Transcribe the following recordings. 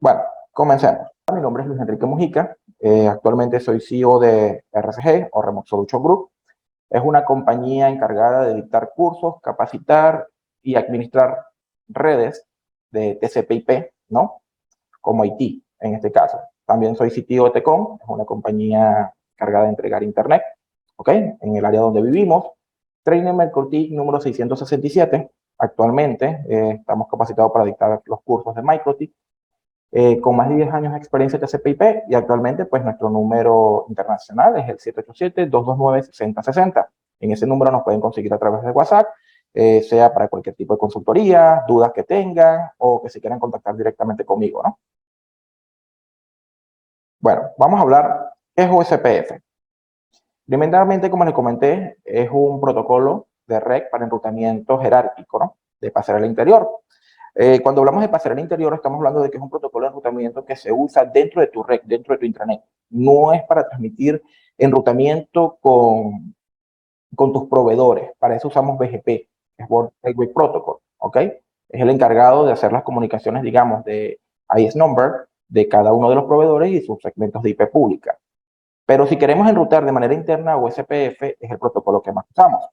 Bueno, comencemos. Mi nombre es Luis Enrique Mujica. Actualmente soy CEO de RCG o Remote Solution Group. Es una compañía encargada de dictar cursos, capacitar y administrar redes de TCP/IP, ¿no? Como IT en este caso. También soy CTO de Tecom, es una compañía encargada de entregar Internet, ¿ok? En el área donde vivimos. Trainer MicroTik número 667. Actualmente estamos capacitados para dictar los cursos de MicroTik con más de 10 años de experiencia en TCP/IP y actualmente pues nuestro número internacional es el 787-229-6060. En ese número nos pueden conseguir a través de WhatsApp, sea para cualquier tipo de consultoría, dudas que tengan o que se quieran contactar directamente conmigo, ¿no? Bueno, vamos a hablar, ¿qué es OSPF? Primeramente, como les comenté, es un protocolo de red para enrutamiento jerárquico, ¿no? De pasarela interior. Cuando hablamos de pasarela interior, estamos hablando de que es un protocolo de enrutamiento que se usa dentro de tu red, dentro de tu intranet. No es para transmitir enrutamiento con tus proveedores. Para eso usamos BGP, que es World Gateway Protocol, ¿ok? Es el encargado de hacer las comunicaciones, digamos, de IS number de cada uno de los proveedores y sus segmentos de IP pública. Pero si queremos enrutar de manera interna, OSPF es el protocolo que más usamos.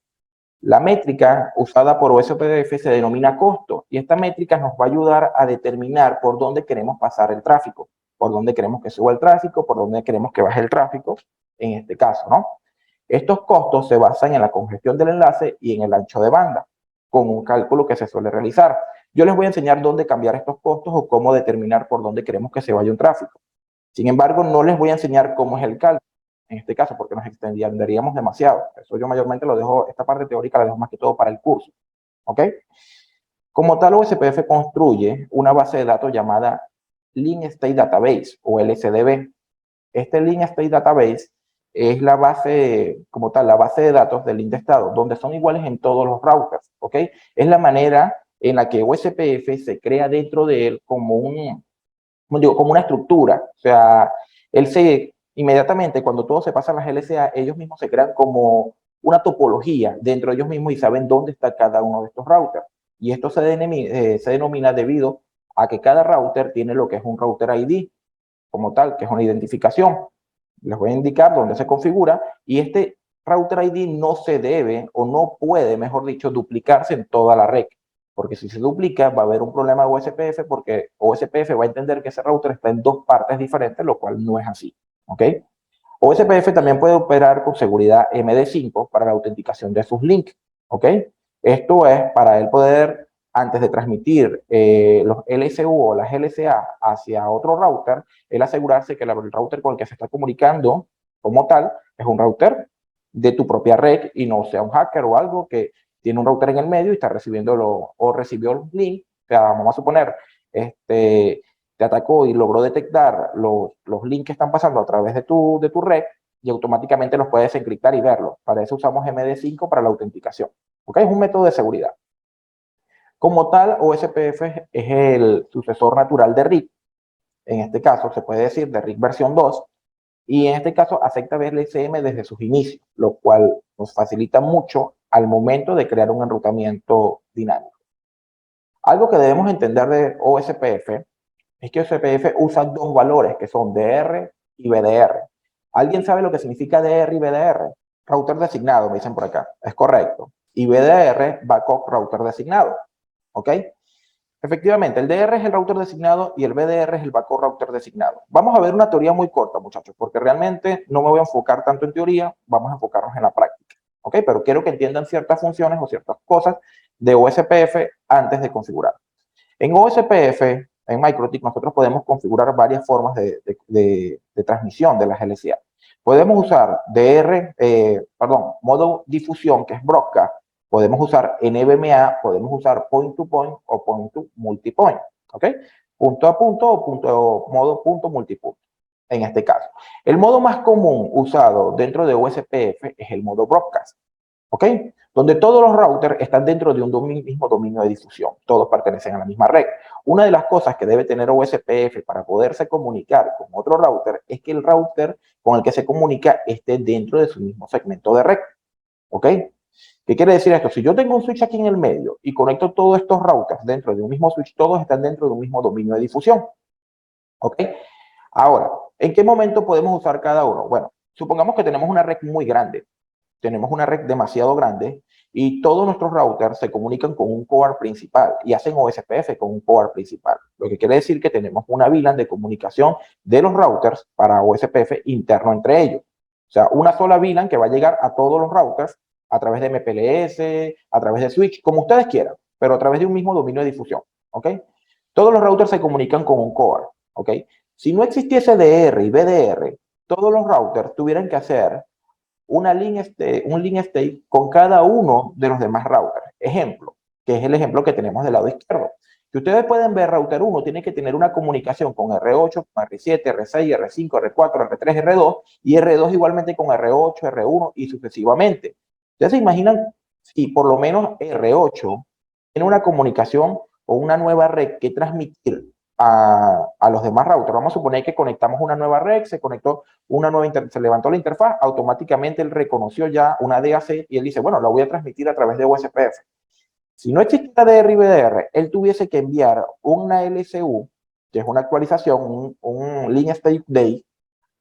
La métrica usada por OSPF se denomina costo y esta métrica nos va a ayudar a determinar por dónde queremos pasar el tráfico, por dónde queremos que suba el tráfico, por dónde queremos que baje el tráfico, en este caso, ¿no? Estos costos se basan en la congestión del enlace y en el ancho de banda, con un cálculo que se suele realizar. Yo les voy a enseñar dónde cambiar estos costos o cómo determinar por dónde queremos que se vaya un tráfico. Sin embargo, no les voy a enseñar cómo es el cálculo en este caso, porque nos extenderíamos demasiado. Eso yo mayormente lo dejo, esta parte teórica la dejo más que todo para el curso. ¿Ok? Como tal, OSPF construye una base de datos llamada Link State Database o LSDB. Este Link State Database es la base, como tal, la base de datos del link de estado, donde son iguales en todos los routers. ¿Ok? Es la manera en la que OSPF se crea dentro de él como como una estructura. O sea, él se inmediatamente cuando todo se pasa a las LSA, ellos mismos se crean como una topología dentro de ellos mismos y saben dónde está cada uno de estos routers. Y esto se denomina debido a que cada router tiene lo que es un router ID como tal, que es una identificación. Les voy a indicar dónde se configura y este router ID no se debe o no puede, mejor dicho, duplicarse en toda la red. Porque si se duplica va a haber un problema de OSPF porque OSPF va a entender que ese router está en dos partes diferentes, lo cual no es así. ¿Ok? OSPF también puede operar con seguridad MD5 para la autenticación de sus links. ¿Ok? Esto es para él poder, antes de transmitir los LSU o las LSA hacia otro router, él asegurarse que el router con el que se está comunicando como tal es un router de tu propia red y no sea un hacker o algo que tiene un router en el medio y está recibiendo o recibió los links. O sea, vamos a suponer, te atacó y logró detectar los links que están pasando a través de tu red y automáticamente los puedes encriptar y verlos. Para eso usamos MD5 para la autenticación. ¿Ok? Es un método de seguridad. Como tal, OSPF es el sucesor natural de RIP. En este caso, se puede decir de RIP versión 2. Y en este caso, acepta BLSM desde sus inicios, lo cual nos facilita mucho al momento de crear un enrutamiento dinámico. Algo que debemos entender de OSPF es que OSPF usa dos valores que son DR y BDR. ¿Alguien sabe lo que significa DR y BDR? Router designado, me dicen por acá. Es correcto. Y BDR, Backup Router Designado. ¿Ok? Efectivamente, el DR es el router designado y el BDR es el backup router designado. Vamos a ver una teoría muy corta, muchachos, porque realmente no me voy a enfocar tanto en teoría, vamos a enfocarnos en la práctica. ¿Ok? Pero quiero que entiendan ciertas funciones o ciertas cosas de OSPF antes de configurar. En OSPF, en MikroTik, nosotros podemos configurar varias formas de transmisión de las LCA. Podemos usar modo difusión, que es broadcast. Podemos usar NVMe, podemos usar point to point o point to multipoint. ¿Ok? Punto a punto o modo punto multipunto. En este caso. El modo más común usado dentro de OSPF es el modo broadcast. ¿Ok? Donde todos los routers están dentro de un mismo dominio de difusión. Todos pertenecen a la misma red. Una de las cosas que debe tener OSPF para poderse comunicar con otro router es que el router con el que se comunica esté dentro de su mismo segmento de red. ¿Ok? ¿Qué quiere decir esto? Si yo tengo un switch aquí en el medio y conecto todos estos routers dentro de un mismo switch, todos están dentro de un mismo dominio de difusión. ¿Ok? Ahora, ¿en qué momento podemos usar cada uno? Bueno, supongamos que tenemos una red muy grande, tenemos una red demasiado grande y todos nuestros routers se comunican con un core principal y hacen OSPF con un core principal. Lo que quiere decir que tenemos una VLAN de comunicación de los routers para OSPF interno entre ellos. O sea, una sola VLAN que va a llegar a todos los routers a través de MPLS, a través de switch, como ustedes quieran, pero a través de un mismo dominio de difusión. ¿Ok? Todos los routers se comunican con un core. ¿Ok? Si no existiese DR y BDR, todos los routers tuvieran que hacer un link state con cada uno de los demás routers. Ejemplo, que es el ejemplo que tenemos del lado izquierdo. Que ustedes pueden ver, router 1 tiene que tener una comunicación con R8, con R7, R6, R5, R4, R3, R2 y R2 igualmente con R8, R1 y sucesivamente. Ustedes se imaginan si por lo menos R8 tiene una comunicación o una nueva red que transmitir a los demás routers. Vamos a suponer que conectamos una nueva red, se conectó una nueva se levantó la interfaz, automáticamente él reconoció ya una DAC y él dice, bueno, la voy a transmitir a través de USPF. Si no existiera DR y BDR, él tuviese que enviar una LSU, que es una actualización, un Link State Update,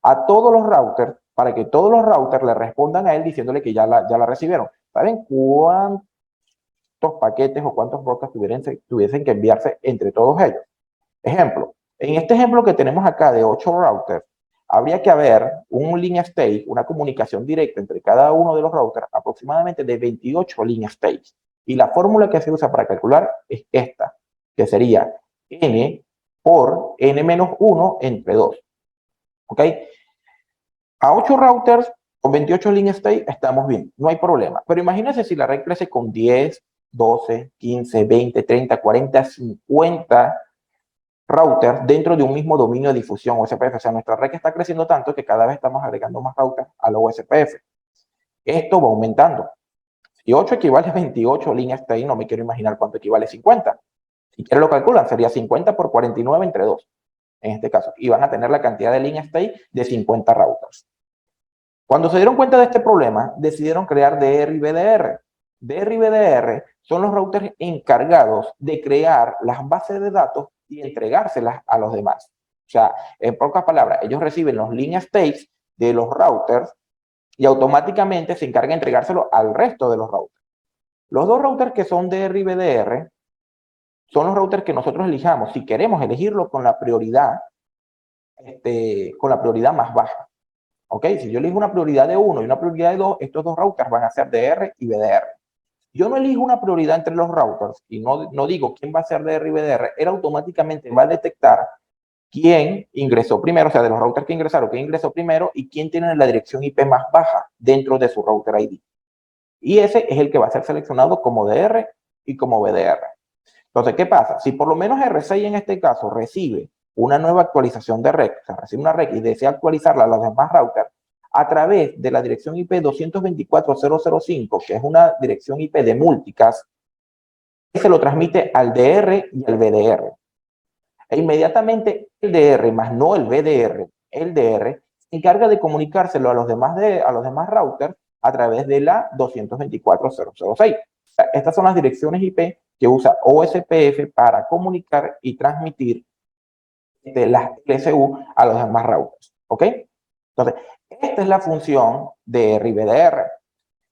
a todos los routers para que todos los routers le respondan a él diciéndole que ya la recibieron. ¿Saben cuántos paquetes o cuántos broadcasts tuviesen que enviarse entre todos ellos? Ejemplo, en este ejemplo que tenemos acá de 8 routers, habría que haber un link state, una comunicación directa entre cada uno de los routers, aproximadamente de 28 link states. Y la fórmula que se usa para calcular es esta, que sería n por n-1 entre 2. ¿Ok? A 8 routers con 28 link state estamos bien, no hay problema. Pero imagínense si la red crece con 10, 12, 15, 20, 30, 40, 50 router dentro de un mismo dominio de difusión OSPF. O sea, nuestra red está creciendo tanto que cada vez estamos agregando más routers a la OSPF. Esto va aumentando. Si 8 equivale a 28 líneas state, no me quiero imaginar cuánto equivale a 50. Si quieren lo calculan, sería 50 por 49 entre 2, en este caso. Y van a tener la cantidad de líneas state de 50 routers. Cuando se dieron cuenta de este problema, decidieron crear DR y BDR. DR y BDR son los routers encargados de crear las bases de datos y entregárselas a los demás. O sea, en pocas palabras, ellos reciben los link states de los routers y automáticamente se encarga de entregárselo al resto de los routers. Los dos routers que son DR y BDR son los routers que nosotros elijamos si queremos elegirlo con la prioridad más baja. ¿Ok? Si yo elijo una prioridad de 1 y una prioridad de 2, estos dos routers van a ser DR y BDR. Yo no elijo una prioridad entre los routers y no digo quién va a ser DR y BDR, él automáticamente va a detectar quién ingresó primero, o sea, de los routers que ingresaron, quién ingresó primero y quién tiene la dirección IP más baja dentro de su router ID. Y ese es el que va a ser seleccionado como DR y como BDR. Entonces, ¿qué pasa? Si por lo menos R6 en este caso recibe una nueva actualización de REC, o sea, recibe una REC y desea actualizarla a los demás routers, a través de la dirección IP 224.0.0.5, que es una dirección IP de multicast, se lo transmite al DR y al BDR. E inmediatamente el DR, más no el BDR, el DR, se encarga de comunicárselo a los demás routers a través de la 224.0.0.6. Estas son las direcciones IP que usa OSPF para comunicar y transmitir las LSU a los demás routers. ¿Ok? Entonces, esta es la función de RIBDR.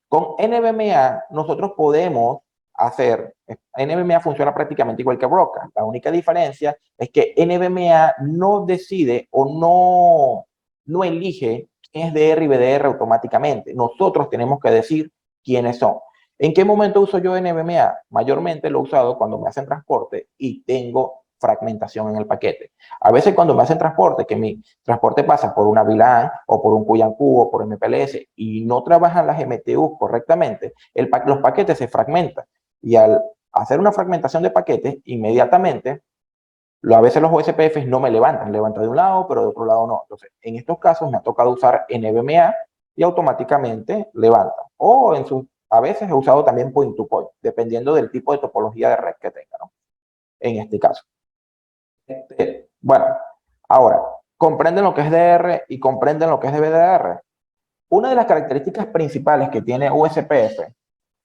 Con NVMe nosotros podemos hacer, NVMe funciona prácticamente igual que Broadcast. La única diferencia es que NVMe no decide o no elige quién es DR y BDR automáticamente. Nosotros tenemos que decir quiénes son. ¿En qué momento uso yo NVMe? Mayormente lo he usado cuando me hacen transporte y tengo fragmentación en el paquete. A veces cuando me hacen transporte, que mi transporte pasa por una VLAN o por un QYANQ o por MPLS y no trabajan las MTU correctamente, los paquetes se fragmentan. Y al hacer una fragmentación de paquetes, inmediatamente, a veces los OSPFs no me levantan de un lado, pero de otro lado no. Entonces, en estos casos me ha tocado usar NVMe y automáticamente levanta. O a veces he usado también point to point, dependiendo del tipo de topología de red que tenga, ¿no? En este caso. Bueno, ahora, comprenden lo que es DR y comprenden lo que es de BDR. Una de las características principales que tiene USPF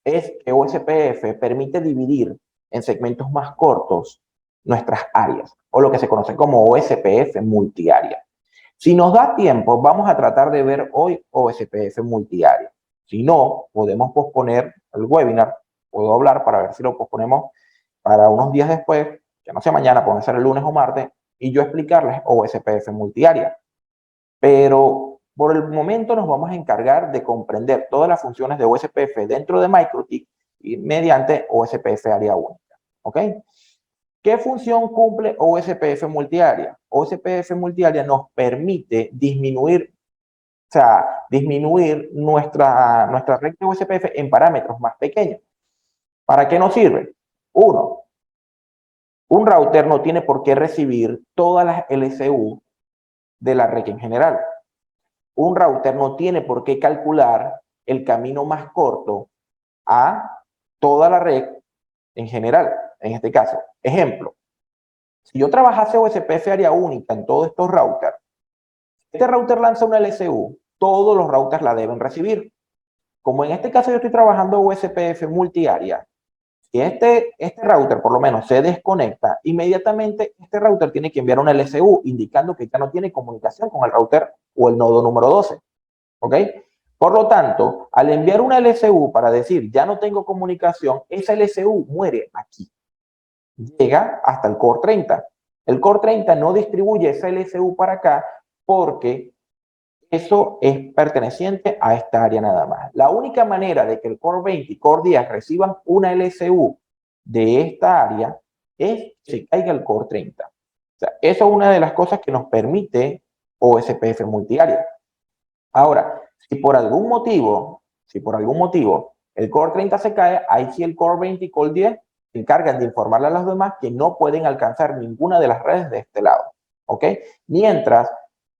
es que USPF permite dividir en segmentos más cortos nuestras áreas, o lo que se conoce como OSPF multiárea. Si nos da tiempo, vamos a tratar de ver hoy OSPF multiárea. Si no, podemos posponer el webinar, puedo hablar para ver si lo posponemos para unos días después, que no sea mañana, puede ser el lunes o martes, y yo explicarles OSPF multiárea. Pero por el momento nos vamos a encargar de comprender todas las funciones de OSPF dentro de MikroTik y mediante OSPF área única. ¿Ok? ¿Qué función cumple OSPF multiárea? OSPF multiárea nos permite disminuir, nuestra red de OSPF en parámetros más pequeños. ¿Para qué nos sirve? Uno, un router no tiene por qué recibir todas las LCU de la red en general. Un router no tiene por qué calcular el camino más corto a toda la red en general. En este caso, ejemplo, si yo trabajase OSPF área única en todos estos routers, este router lanza una LCU, todos los routers la deben recibir. Como en este caso yo estoy trabajando OSPF multiárea, si este router por lo menos se desconecta, inmediatamente este router tiene que enviar una LCU indicando que ya no tiene comunicación con el router o el nodo número 12. ¿Ok? Por lo tanto, al enviar una LCU para decir ya no tengo comunicación, esa LCU muere aquí. Llega hasta el Core 30. El Core 30 no distribuye esa LCU para acá porque eso es perteneciente a esta área nada más. La única manera de que el Core 20 y Core 10 reciban una LCU de esta área es que se caiga el Core 30. O sea, eso es una de las cosas que nos permite OSPF multiárea. Ahora, si por algún motivo el Core 30 se cae, ahí sí el Core 20 y Core 10 se encargan de informarle a los demás que no pueden alcanzar ninguna de las redes de este lado. ¿Ok? Mientras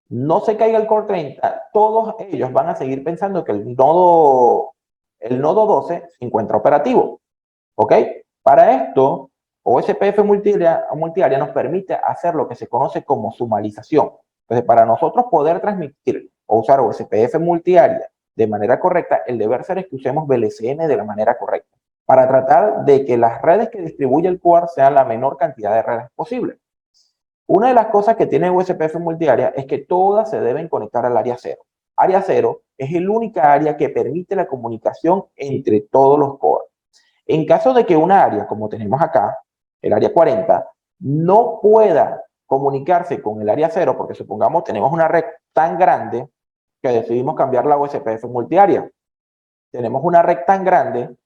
no se caiga el Core 30, todos ellos van a seguir pensando que el nodo 12 se encuentra operativo. ¿Ok? Para esto, OSPF multiárea nos permite hacer lo que se conoce como sumarización. Entonces, para nosotros poder transmitir o usar OSPF multiárea de manera correcta, el deber ser es que usemos VLCN de la manera correcta, para tratar de que las redes que distribuye el core sean la menor cantidad de redes posible. Una de las cosas que tiene USPF multiárea es que todas se deben conectar al área 0. Área 0 es el única área que permite la comunicación entre todos los cores. En caso de que una área, como tenemos acá, el área 40, no pueda comunicarse con el área 0, porque supongamos tenemos una red tan grande que decidimos cambiar la USPF multiárea. Tenemos una red tan grande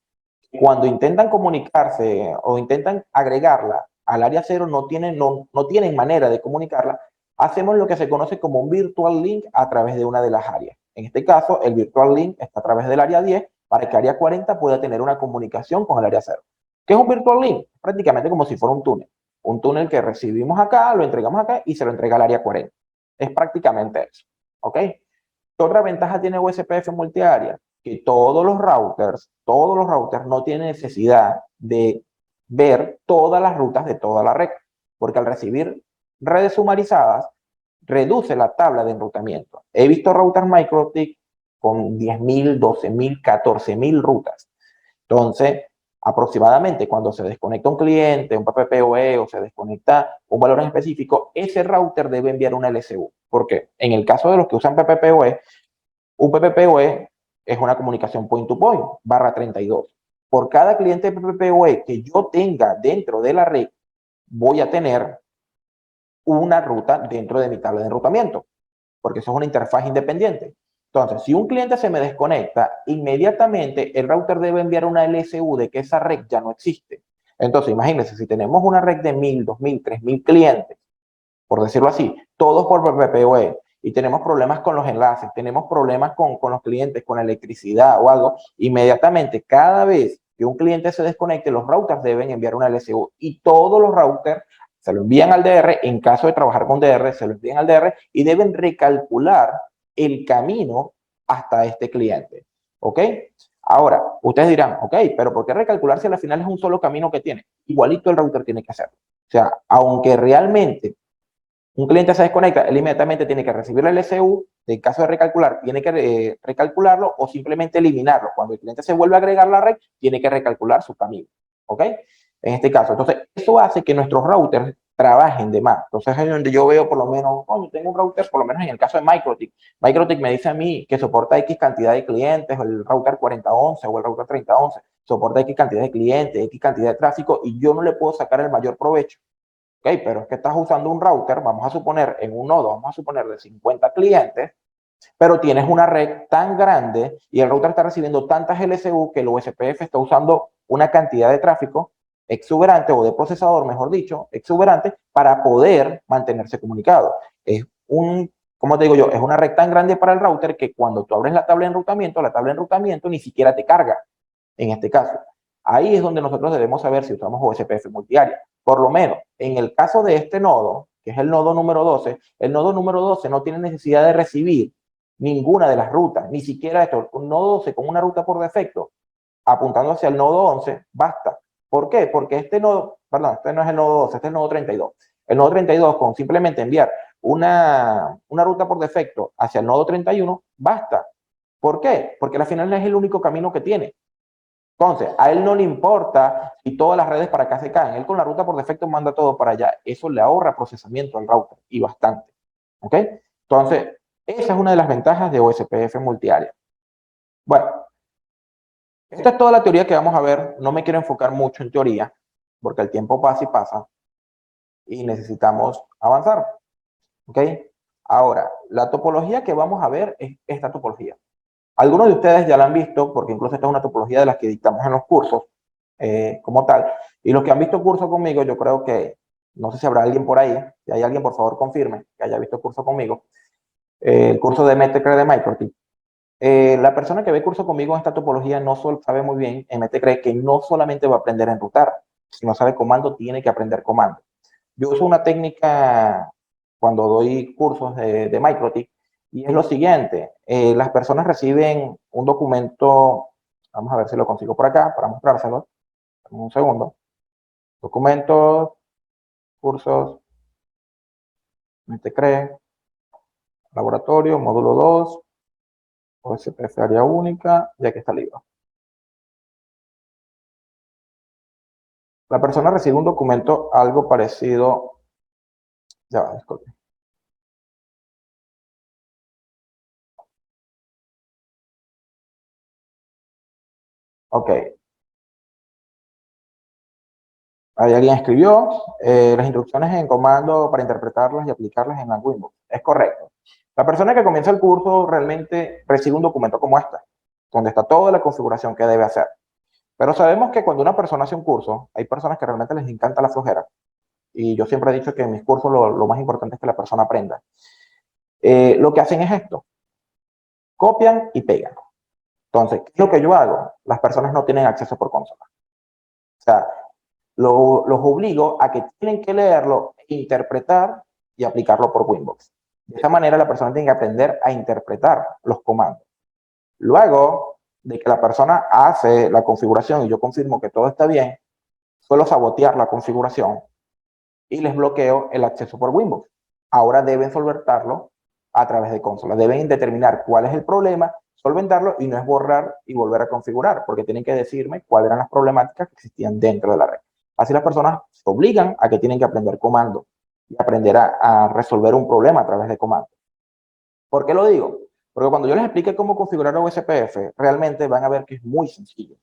que cuando intentan comunicarse o intentan agregarla al área 0 no tienen manera de comunicarla, hacemos lo que se conoce como un virtual link a través de una de las áreas. En este caso, el virtual link está a través del área 10 para que área 40 pueda tener una comunicación con el área 0. ¿Qué es un virtual link? Prácticamente como si fuera un túnel. Un túnel que recibimos acá, lo entregamos acá y se lo entrega al área 40. Es prácticamente eso. ¿Ok? ¿Qué otra ventaja tiene USPF multiárea? Que todos los routers no tienen necesidad de ver todas las rutas de toda la red, porque al recibir redes sumarizadas, reduce la tabla de enrutamiento. He visto routers MikroTik con 10.000, 12.000, 14.000 rutas. Entonces, aproximadamente cuando se desconecta un cliente, un PPPoE o se desconecta un valor en específico, ese router debe enviar una LSU. Porque en el caso de los que usan PPPoE, un PPPoE es una comunicación point-to-point, /32. Por cada cliente PPPoE que yo tenga dentro de la red, voy a tener una ruta dentro de mi tabla de enrutamiento, porque eso es una interfaz independiente. Entonces, si un cliente se me desconecta, inmediatamente el router debe enviar una LSU de que esa red ya no existe. Entonces, imagínense, si tenemos una red de 1.000, 2.000, 3.000 clientes, por decirlo así, todos por PPPoE, y tenemos problemas con los enlaces, tenemos problemas con los clientes, con electricidad o algo, inmediatamente cada vez que un cliente se desconecte, los routers deben enviar una LSU y todos los routers se lo envían al DR, en caso de trabajar con DR, se lo envían al DR y deben recalcular el camino hasta este cliente. ¿Ok? Ahora, ustedes dirán, ok, pero ¿por qué recalcular si al final es un solo camino que tiene? Igualito el router tiene que hacerlo. O sea, aunque realmente un cliente se desconecta, él inmediatamente tiene que recibir la LSU, en caso de recalcular, tiene que recalcularlo o simplemente eliminarlo. Cuando el cliente se vuelve a agregar la red, tiene que recalcular su camino. ¿Ok? en este caso. Entonces, eso hace que nuestros routers trabajen de más. Entonces, es donde yo veo por lo menos, yo tengo un router, por lo menos en el caso de MikroTik. MikroTik me dice a mí que soporta X cantidad de clientes, o el router 4011 o el router 3011, soporta X cantidad de clientes, X cantidad de tráfico, y yo no le puedo sacar el mayor provecho. Ok, pero es que estás usando un router, vamos a suponer, en un nodo, vamos a suponer de 50 clientes, pero tienes una red tan grande y el router está recibiendo tantas LSU que el USPF está usando una cantidad de tráfico exuberante, o de procesador, mejor dicho, exuberante, para poder mantenerse comunicado. Es como te digo yo, es una red tan grande para el router que cuando tú abres la tabla de enrutamiento ni siquiera te carga, en este caso. Ahí es donde nosotros debemos saber si usamos USPF multiárea. Por lo menos, en el caso de este nodo, que es el nodo número 12, el nodo número 12 no tiene necesidad de recibir ninguna de las rutas, ni siquiera esto. Un nodo 12 con una ruta por defecto, apuntando hacia el nodo 11, basta. ¿Por qué? Porque este nodo, perdón, este no es el nodo 12, este es el nodo 32. El nodo 32, con simplemente enviar una ruta por defecto hacia el nodo 31, basta. ¿Por qué? Porque al final es el único camino que tiene. Entonces, a él no le importa si todas las redes para acá se caen. Él con la ruta por defecto manda todo para allá. Eso le ahorra procesamiento al router, y bastante. ¿Ok? Entonces, esa es una de las ventajas de OSPF multiárea. Bueno, esta es toda la teoría que vamos a ver. No me quiero enfocar mucho en teoría, porque el tiempo pasa y pasa y necesitamos avanzar. ¿Ok? Ahora, la topología que vamos a ver es esta topología. Algunos de ustedes ya la han visto, porque incluso esta es una topología de las que dictamos en los cursos como tal. Y los que han visto curso conmigo, yo creo que, no sé si habrá alguien por ahí, si hay alguien, por favor, confirme que haya visto curso conmigo, el curso de MTCRE de MikroTik. La persona que ve curso conmigo en esta topología no solo sabe muy bien en MTCRE que no solamente va a aprender a enrutar, si no sabe comando, tiene que aprender comando. Yo uso una técnica cuando doy cursos de MikroTik, y es lo siguiente: las personas reciben un documento, vamos a ver si lo consigo por acá para mostrárselo, un segundo, documentos, cursos, MTCRE, laboratorio, módulo 2, OSPF área única, y aquí está el libro. La persona recibe un documento algo parecido, ya va, disculpe. Ok, ahí alguien escribió las instrucciones en comando para interpretarlas y aplicarlas en la Windows. Es correcto. La persona que comienza el curso realmente recibe un documento como este, donde está toda la configuración que debe hacer. Pero sabemos que cuando una persona hace un curso, hay personas que realmente les encanta la flojera. Y yo siempre he dicho que en mis cursos lo más importante es que la persona aprenda. Lo que hacen es esto: copian y pegan. Entonces, ¿qué es lo que yo hago? Las personas no tienen acceso por consola. O sea, los obligo a que tienen que leerlo, interpretar y aplicarlo por Winbox. De esa manera la persona tiene que aprender a interpretar los comandos. Luego de que la persona hace la configuración y yo confirmo que todo está bien, suelo sabotear la configuración y les bloqueo el acceso por Winbox. Ahora deben solventarlo a través de consola. Deben determinar cuál es el problema, solventarlo, y no es borrar y volver a configurar, porque tienen que decirme cuáles eran las problemáticas que existían dentro de la red. Así las personas se obligan a que tienen que aprender comando y aprender a resolver un problema a través de comando. ¿Por qué lo digo? Porque cuando yo les explique cómo configurar OSPF, realmente van a ver que es muy sencillo.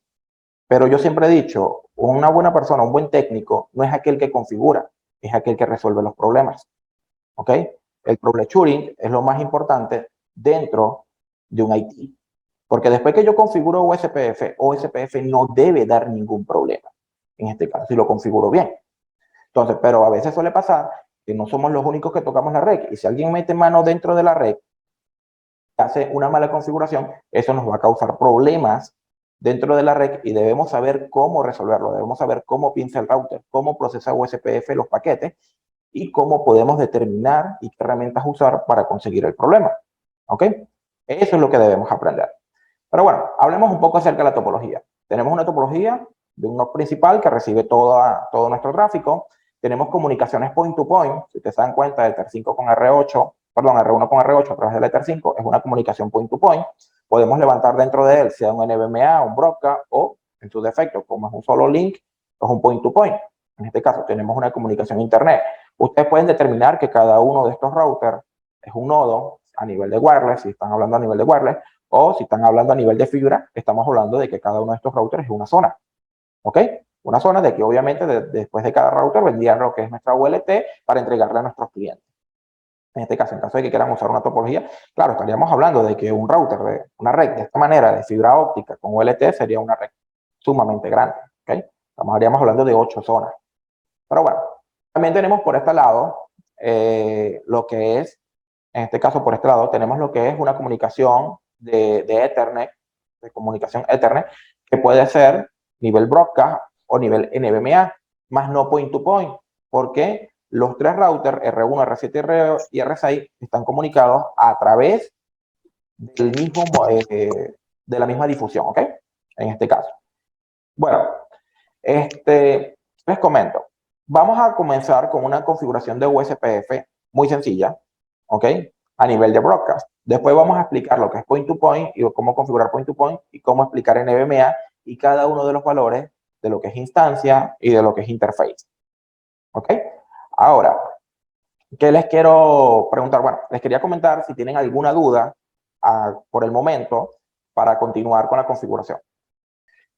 Pero yo siempre he dicho, una buena persona, un buen técnico, no es aquel que configura, es aquel que resuelve los problemas. ¿Ok? El troubleshooting es lo más importante dentro de un IT. Porque después que yo configuro OSPF no debe dar ningún problema. En este caso, si lo configuro bien. Entonces, pero a veces suele pasar que no somos los únicos que tocamos la red. Y si alguien mete mano dentro de la red, hace una mala configuración, eso nos va a causar problemas dentro de la red, y debemos saber cómo resolverlo. Debemos saber cómo piensa el router, cómo procesa USPF los paquetes, y cómo podemos determinar y qué herramientas usar para conseguir el problema. ¿Ok? Eso es lo que debemos aprender. Pero bueno, hablemos un poco acerca de la topología. Tenemos una topología de un nodo principal que recibe todo nuestro tráfico. Tenemos comunicaciones point to point. Si ustedes se dan cuenta, Ether 5 con R8, perdón, R1 con R8 a través del Ether 5 es una comunicación point to point. Podemos levantar dentro de él, sea un NVMe, un Broadcast, o en su defecto, como es un solo link, es un point to point. En este caso tenemos una comunicación internet. Ustedes pueden determinar que cada uno de estos routers es un nodo a nivel de wireless, si están hablando a nivel de wireless, o si están hablando a nivel de fibra, estamos hablando de que cada uno de estos routers es una zona. ¿Ok? Una zona de que obviamente después de cada router vendría lo que es nuestra ULT para entregarle a nuestros clientes. En este caso, en caso de que quieran usar una topología, claro, estaríamos hablando de que un router, de una red de esta manera, de fibra óptica con ULT, sería una red sumamente grande. ¿Ok? Estaríamos hablando de 8 zonas. Pero bueno, también tenemos por este lado lo que es, en este caso por este lado, tenemos lo que es una comunicación de Ethernet, de comunicación Ethernet, que puede ser nivel broadcast o nivel NVMe, más no point to point, porque los tres routers R1, R7 y R6 están comunicados a través del mismo, de la misma difusión, ¿ok? En este caso. Bueno, les comento. Vamos a comenzar con una configuración de USPF muy sencilla, ¿ok? A nivel de broadcast. Después vamos a explicar lo que es point to point y cómo configurar point to point y cómo explicar NVMe y cada uno de los valores de lo que es instancia y de lo que es interface. ¿Ok? Ahora, ¿qué les quiero preguntar? Bueno, les quería comentar si tienen alguna duda por el momento para continuar con la configuración.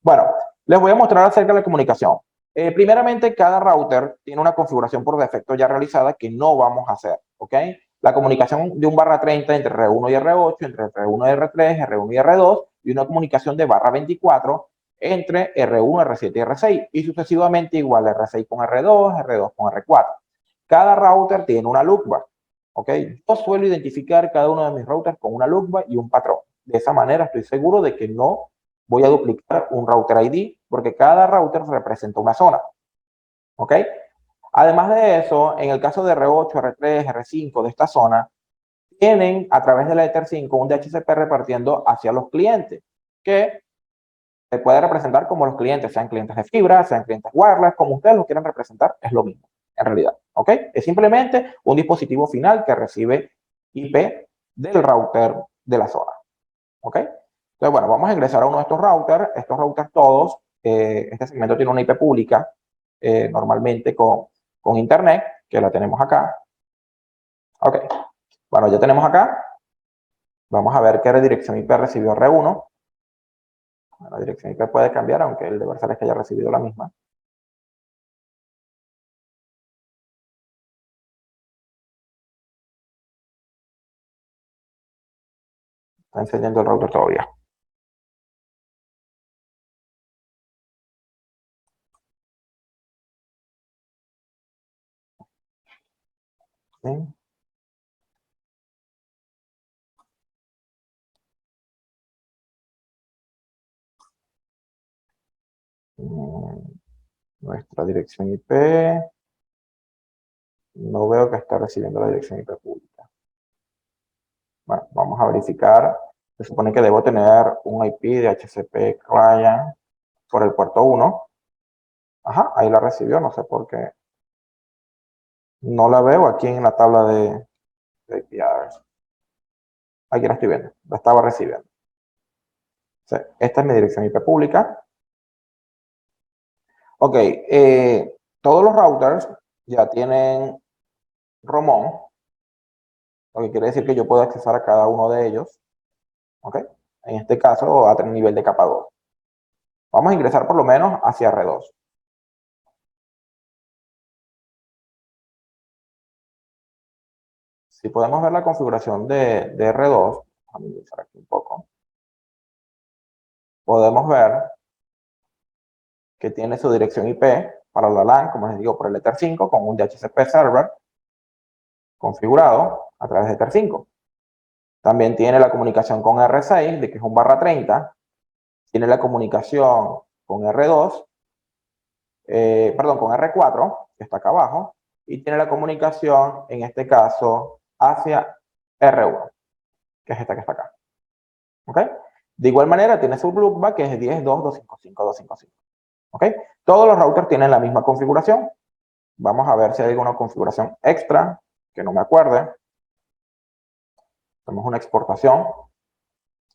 Bueno, les voy a mostrar acerca de la comunicación. Primeramente, cada router tiene una configuración por defecto ya realizada que no vamos a hacer, ¿ok? La comunicación de un /30 entre R1 y R8, entre R1 y R3, R1 y R2, y una comunicación de /24 entre R1, R7 y R6, y sucesivamente igual R6 con R2, R2 con R4. Cada router tiene una loopback, ¿ok? Yo suelo identificar cada uno de mis routers con una loopback y un patrón. De esa manera estoy seguro de que no voy a duplicar un router ID porque cada router representa una zona. ¿Ok? Además de eso, en el caso de R8, R3, R5 de esta zona, tienen a través de la Ether 5 un DHCP repartiendo hacia los clientes, que se puede representar como los clientes, sean clientes de fibra, sean clientes wireless, como ustedes lo quieran representar, es lo mismo, en realidad. ¿Ok? Es simplemente un dispositivo final que recibe IP del router de la zona. ¿Ok? Entonces, bueno, vamos a ingresar a uno de estos routers. Estos routers todos, este segmento tiene una IP pública, normalmente con internet, que la tenemos acá. Ok, bueno, ya tenemos acá. Vamos a ver qué redirección IP recibió R1. La dirección IP puede cambiar, aunque el deber ser es que haya recibido la misma. Está encendiendo el router todavía. ¿Sí? Nuestra dirección IP. No veo que está recibiendo la dirección IP pública. Bueno, vamos a verificar. Se supone que debo tener un IP de HCP client por el puerto 1. Ajá, ahí la recibió, no sé por qué. No la veo aquí en la tabla de IP address. Aquí la estoy viendo, la estaba recibiendo. O sea, esta es mi dirección IP pública. Ok, todos los routers ya tienen Romón, lo que quiere decir que yo puedo accesar a cada uno de ellos. Ok, en este caso a nivel de capa 2. Vamos a ingresar por lo menos hacia R2. Si podemos ver la configuración de R2, vamos a ingresar aquí un poco, podemos ver que tiene su dirección IP para la LAN, como les digo, por el Ether 5, con un DHCP server configurado a través de Ether 5. También tiene la comunicación con R6, de que es un /30. Tiene la comunicación con R2, perdón, con R4, que está acá abajo. Y tiene la comunicación, en este caso, hacia R1, que es esta que está acá. ¿Ok? De igual manera, tiene su loopback, que es 10.2.255.255. ¿Ok? Todos los routers tienen la misma configuración. Vamos a ver si hay alguna configuración extra que no me acuerde. Hacemos una exportación.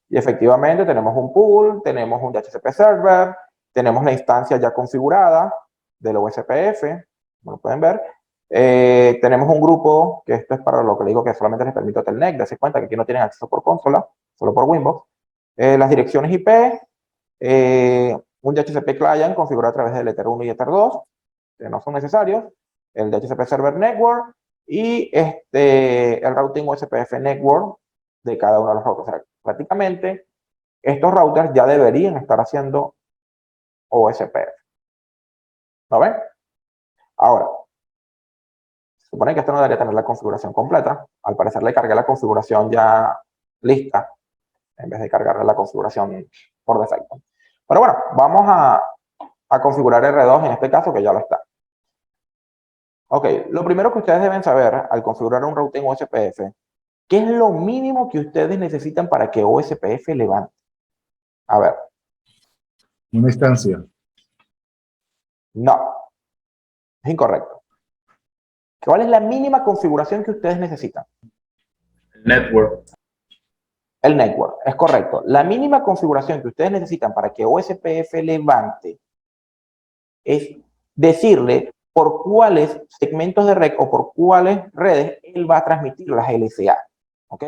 Y efectivamente tenemos un pool, tenemos un DHCP server, tenemos la instancia ya configurada. del OSPF, como lo pueden ver. Tenemos un grupo, que esto es para lo que le digo que solamente les permito Telnet, darse cuenta que aquí no tienen acceso por consola, solo por Windows. Las direcciones IP, un DHCP client configurado a través del Ether 1 y Ether 2, que no son necesarios, el DHCP Server Network y el routing OSPF Network de cada uno de los routers. O sea, prácticamente estos routers ya deberían estar haciendo OSPF. ¿Lo ven? Ahora, se supone que esto no debería tener la configuración completa. Al parecer le cargué la configuración ya lista, en vez de cargarle la configuración por defecto. Pero bueno, vamos a configurar R2 en este caso, que ya lo está. Ok, lo primero que ustedes deben saber al configurar un routing OSPF, ¿qué es lo mínimo que ustedes necesitan para que OSPF levante? A ver. Una instancia. No, es incorrecto. ¿Cuál es la mínima configuración que ustedes necesitan? Network. El network, es correcto. La mínima configuración que ustedes necesitan para que OSPF levante es decirle por cuáles segmentos de red o por cuáles redes él va a transmitir las LSA. ¿Ok?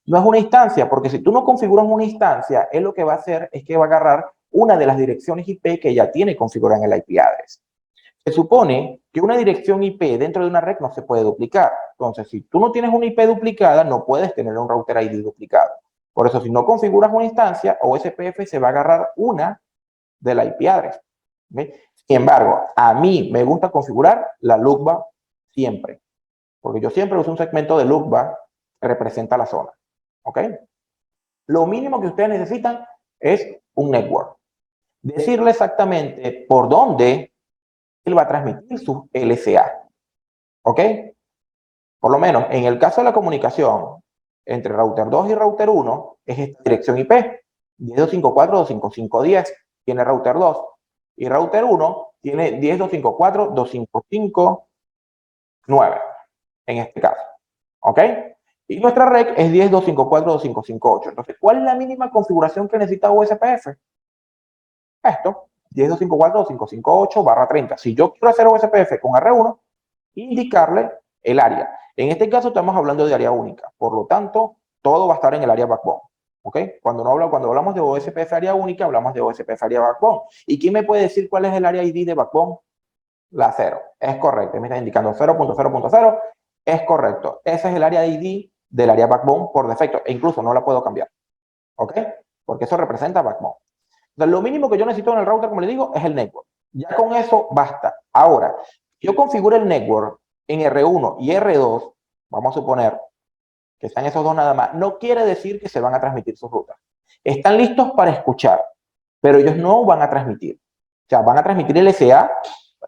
No es una instancia, porque si tú no configuras una instancia, él lo que va a hacer es que va a agarrar una de las direcciones IP que ya tiene configurada en el IP address. Se supone que una dirección IP dentro de una red no se puede duplicar. Entonces, si tú no tienes una IP duplicada, no puedes tener un router ID duplicado. Por eso, si no configuras una instancia, OSPF se va a agarrar una de la IP address. ¿Okay? Sin embargo, a mí me gusta configurar la LUCBA siempre, porque yo siempre uso un segmento de LUCBA que representa la zona. ¿Ok? Lo mínimo que ustedes necesitan es un network. Decirle exactamente por dónde él va a transmitir sus LSA. ¿Ok? Por lo menos en el caso de la comunicación entre router 2 y router 1 es esta dirección IP, 10.254.255.10 tiene router 2 y router 1 tiene 10.254.255.9 en este caso. ¿Ok? Y nuestra red es 10.254.255.8. Entonces, ¿cuál es la mínima configuración que necesita OSPF? Esto, 10.254.255.8/30. Si yo quiero hacer OSPF con R1, indicarle el área. En este caso estamos hablando de área única, por lo tanto, todo va a estar en el área backbone. ¿Ok? Cuando hablamos de OSPF área única, hablamos de OSPF área backbone. ¿Y quién me puede decir cuál es el área ID de backbone? La 0. Es correcto. Me está indicando 0.0.0. Es correcto. Ese es el área ID del área backbone por defecto. E incluso no la puedo cambiar. ¿Ok? Porque eso representa backbone. Entonces, lo mínimo que yo necesito en el router, como le digo, es el network. Ya con eso basta. Ahora, yo configuro el network en R1 y R2, vamos a suponer que sean esos dos nada más, no quiere decir que se van a transmitir sus rutas. Están listos para escuchar, pero ellos no van a transmitir. O sea, van a transmitir el SA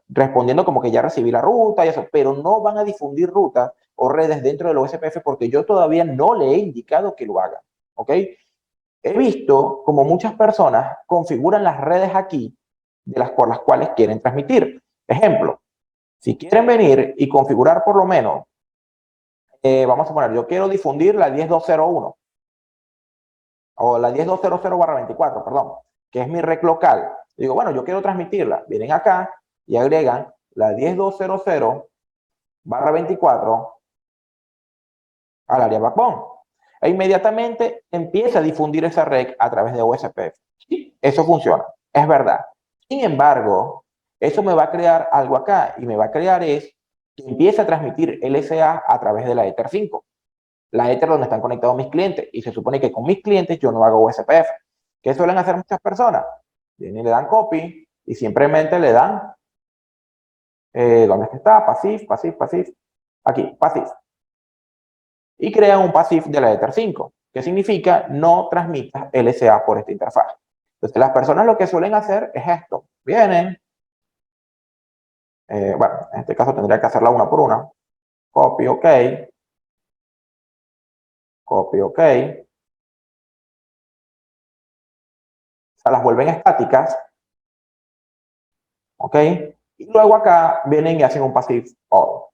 respondiendo como que ya recibí la ruta y eso, pero no van a difundir rutas o redes dentro del OSPF porque yo todavía no le he indicado que lo hagan. ¿Ok? He visto como muchas personas configuran las redes aquí por las cuales quieren transmitir. Ejemplo, si quieren venir y configurar por lo menos, vamos a poner, yo quiero difundir la 10.201 o la 10.200/24, perdón, que es mi red local. Digo, bueno, yo quiero transmitirla. Vienen acá y agregan la 10.200/24 al área backbone. E inmediatamente empieza a difundir esa red a través de OSPF. Sí, eso funciona, es verdad. Sin embargo, eso me va a crear algo acá y me va a crear es que empiece a transmitir LSA a través de la Ether 5. La Ether donde están conectados mis clientes y se supone que con mis clientes yo no hago OSPF. ¿Qué suelen hacer muchas personas? Vienen y le dan copy y simplemente le dan, ¿dónde está? Passive. Aquí, passive. Y crean un passive de la Ether 5, que significa no transmitas LSA por esta interfaz. Entonces, las personas lo que suelen hacer es esto. Vienen, bueno, en este caso tendría que hacerla una por una. Copy, OK. Copy, OK. O sea, las vuelven estáticas. ¿Ok? Y luego acá vienen y hacen un passive all.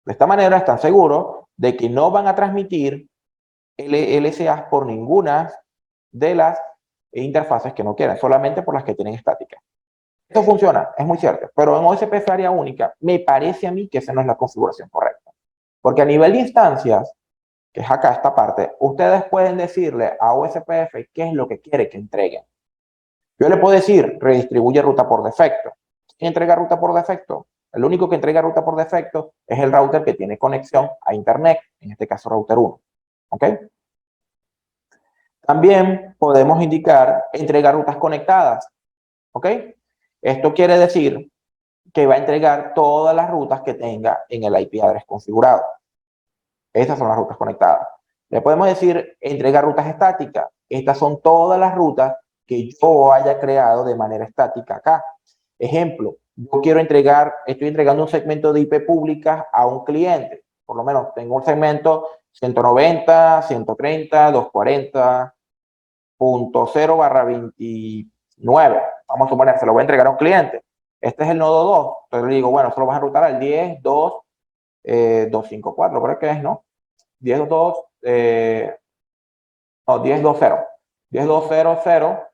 De esta manera están seguros de que no van a transmitir LSA por ninguna de las interfaces que no quieran, solamente por las que tienen estáticas. Esto funciona, es muy cierto, pero en OSPF área única me parece a mí que esa no es la configuración correcta. Porque a nivel de instancias, que es acá esta parte, ustedes pueden decirle a OSPF qué es lo que quiere que entregue. Yo le puedo decir, redistribuye ruta por defecto. ¿Quién entrega ruta por defecto? El único que entrega ruta por defecto es el router que tiene conexión a internet, en este caso router 1. ¿Ok? También podemos indicar entregar rutas conectadas. ¿Ok? Esto quiere decir que va a entregar todas las rutas que tenga en el IP address configurado. Estas son las rutas conectadas. Le podemos decir entregar rutas estáticas. Estas son todas las rutas que yo haya creado de manera estática acá. Ejemplo, yo quiero entregar, estoy entregando un segmento de IP pública a un cliente. Por lo menos tengo un segmento 190, 130, 240.0/29. Vamos a suponer, se lo voy a entregar a un cliente. Este es el nodo 2. Entonces le digo, bueno, se lo vas a enrutar al 10, 2, 254, creo que es, ¿no? 10, 2, no, 10, 2, 0. 10, 2, 0, 0,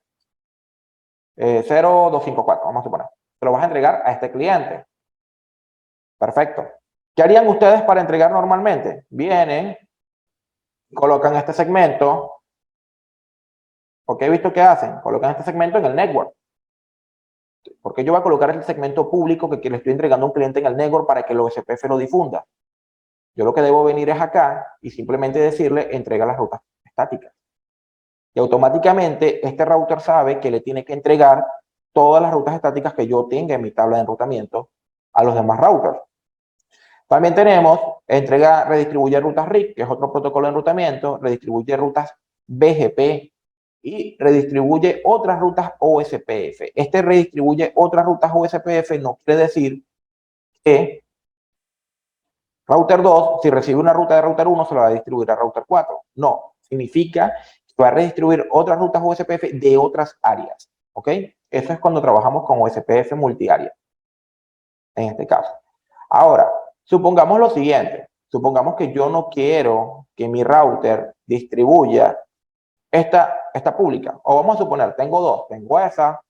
0, 2, 5, 4, vamos a suponer. Se lo vas a entregar a este cliente. Perfecto. ¿Qué harían ustedes para entregar normalmente? Vienen, colocan este segmento. ¿Por qué he visto que hacen? Colocan este segmento en el network. Porque yo voy a colocar el segmento público que le estoy entregando a un cliente en el network para que el OSPF lo difunda. Yo lo que debo venir es acá y simplemente decirle entrega las rutas estáticas. Y automáticamente este router sabe que le tiene que entregar todas las rutas estáticas que yo tenga en mi tabla de enrutamiento a los demás routers. También tenemos entrega, redistribuye rutas RIC, que es otro protocolo de enrutamiento, redistribuye rutas BGP y redistribuye otras rutas OSPF. Este redistribuye otras rutas OSPF no quiere decir que router 2, si recibe una ruta de router 1, se la va a distribuir a router 4. No, significa que va a redistribuir otras rutas OSPF de otras áreas. ¿Ok? Eso es cuando trabajamos con OSPF multiárea, en este caso. Ahora, supongamos lo siguiente. Supongamos que yo no quiero que mi router distribuya esta pública. O vamos a suponer, tengo dos. Tengo esa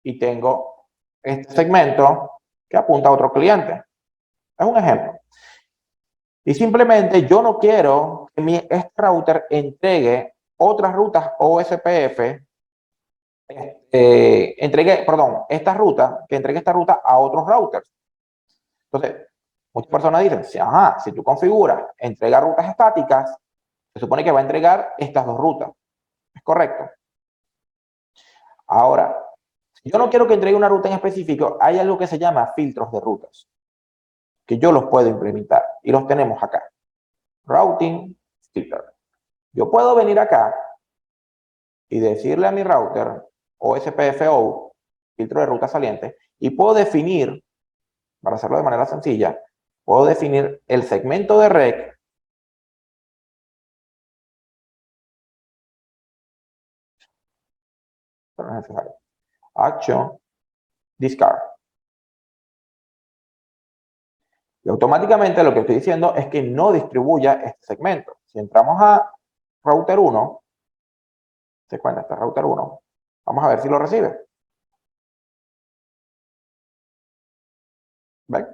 y tengo este segmento que apunta a otro cliente. Es un ejemplo. Y simplemente yo no quiero que este router entregue otras rutas OSPF, que entregue esta ruta a otros routers. Entonces, muchas personas dicen, si tú configuras entrega rutas estáticas, se supone que va a entregar estas dos rutas. ¿Es correcto? Ahora, si yo no quiero que entregue una ruta en específico, hay algo que se llama filtros de rutas, que yo los puedo implementar y los tenemos acá. Routing filter. Yo puedo venir acá y decirle a mi router OSPFO, filtro de ruta saliente, y puedo definir, para hacerlo de manera sencilla, puedo definir el segmento de REC pero no es necesario. Action, discard. Y automáticamente lo que estoy diciendo es que no distribuya este segmento. Si entramos a router 1, se cuenta este router 1, vamos a ver si lo recibe. ¿Ven?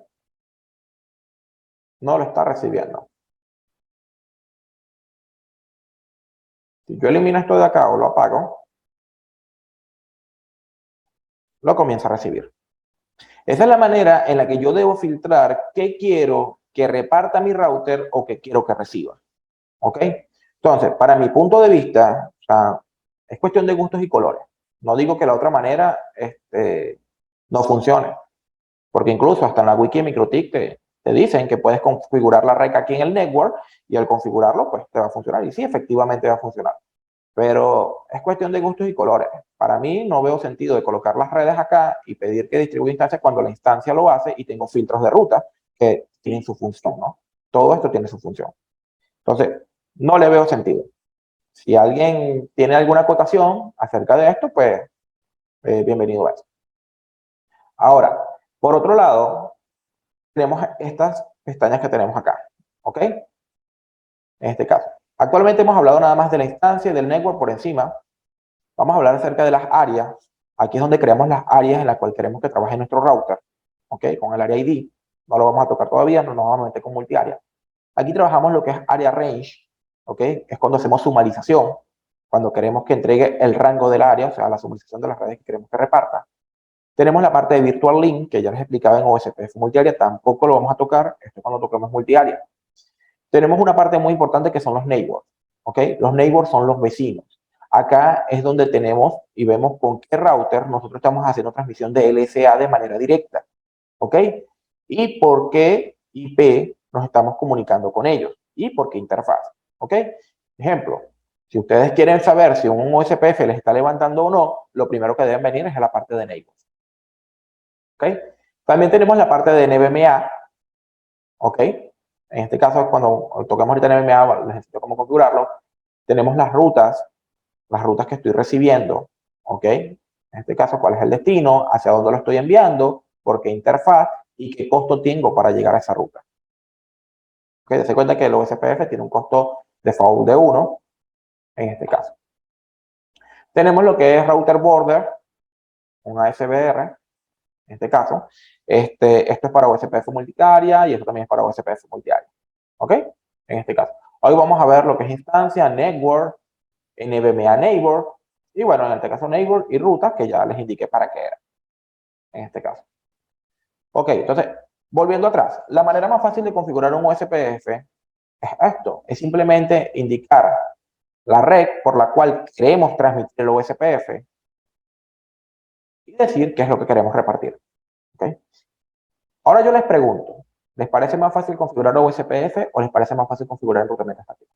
No lo está recibiendo. Si yo elimino esto de acá o lo apago, lo comienza a recibir. Esa es la manera en la que yo debo filtrar qué quiero que reparta mi router o qué quiero que reciba. ¿Ok? Entonces, para mi punto de vista, o sea, es cuestión de gustos y colores. No digo que la otra manera no funcione, porque incluso hasta en la wiki de MikroTik te dicen que puedes configurar la red aquí en el network y al configurarlo, pues te va a funcionar. Y sí, efectivamente va a funcionar. Pero es cuestión de gustos y colores. Para mí no veo sentido de colocar las redes acá y pedir que distribuya instancias cuando la instancia lo hace y tengo filtros de ruta que tienen su función, ¿no? Todo esto tiene su función. Entonces, no le veo sentido. Si alguien tiene alguna acotación acerca de esto, pues bienvenido a eso. Ahora, por otro lado, tenemos estas pestañas que tenemos acá, ¿ok? En este caso. Actualmente hemos hablado nada más de la instancia y del network por encima. Vamos a hablar acerca de las áreas Aquí es donde creamos las áreas en las cuales queremos que trabaje nuestro router, ¿ok? Con el área ID. No lo vamos a tocar todavía, no nos vamos a meter con multiárea. Aquí trabajamos lo que es área range, ¿ok? Es cuando hacemos sumarización, cuando queremos que entregue el rango del área, o sea, la sumarización de las redes que queremos que reparta. Tenemos la parte de Virtual Link, que ya les explicaba en OSPF multiárea, tampoco lo vamos a tocar, esto es cuando toquemos multiárea. Tenemos una parte muy importante que son los neighbors, ¿ok? Los neighbors son los vecinos. Acá es donde tenemos y vemos con qué router nosotros estamos haciendo transmisión de LSA de manera directa, ¿ok? Y por qué IP nos estamos comunicando con ellos y por qué interfaz, ¿ok? Ejemplo, si ustedes quieren saber si un OSPF les está levantando o no, lo primero que deben venir es a la parte de neighbors, ¿ok? También tenemos la parte de NVMe, ¿ok? En este caso, cuando toquemos ahorita NVMe, les enseño cómo configurarlo. Tenemos las rutas que estoy recibiendo, ¿ok? En este caso, cuál es el destino, hacia dónde lo estoy enviando, por qué interfaz y qué costo tengo para llegar a esa ruta. ¿Ok? Se cuenta que el OSPF tiene un costo default de 1, en este caso. Tenemos lo que es router border, un ASBR, en este caso. Esto es para OSPF multiárea y esto también es para OSPF multiárea. ¿Ok? En este caso. Hoy vamos a ver lo que es instancia, network, NVMe neighbor, y bueno, en este caso neighbor y ruta, que ya les indiqué para qué era, en este caso. Ok, entonces, volviendo atrás, la manera más fácil de configurar un OSPF es esto, es simplemente indicar la red por la cual queremos transmitir el OSPF y decir qué es lo que queremos repartir. ¿Okay? Ahora yo les pregunto, ¿les parece más fácil configurar OSPF o les parece más fácil configurar enrutamiento estático?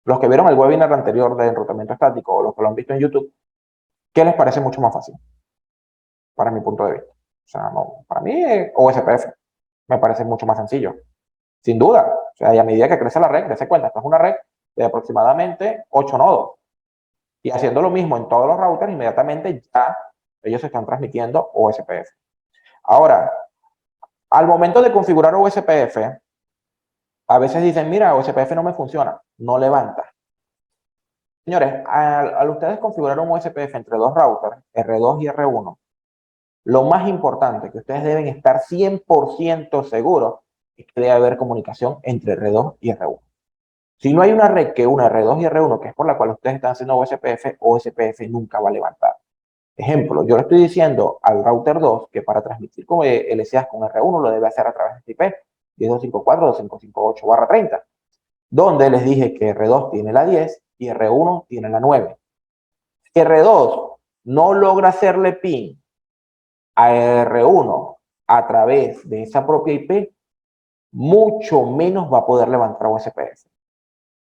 Los que vieron el webinar anterior de enrutamiento estático o los que lo han visto en YouTube, ¿qué les parece mucho más fácil? Para mi punto de vista. O sea, no, para mí OSPF me parece mucho más sencillo. Sin duda. O sea, y a medida que crece la red, dése cuenta, esta es una red de aproximadamente 8 nodos. Y haciendo lo mismo en todos los routers, inmediatamente ya ellos están transmitiendo OSPF. Ahora, al momento de configurar OSPF, a veces dicen, mira, OSPF no me funciona, no levanta. Señores, al ustedes configurar un OSPF entre dos routers, R2 y R1, lo más importante que ustedes deben estar 100% seguros es que debe haber comunicación entre R2 y R1. Si no hay una red que une R2 y R1, que es por la cual ustedes están haciendo OSPF, OSPF nunca va a levantar. Ejemplo, yo le estoy diciendo al router 2 que para transmitir con LCA con R1 lo debe hacer a través de este IP 10.254.2558/30, donde les dije que R2 tiene la 10 y R1 tiene la 9. Si R2 no logra hacerle ping a R1 a través de esa propia IP, mucho menos va a poder levantar OSPF.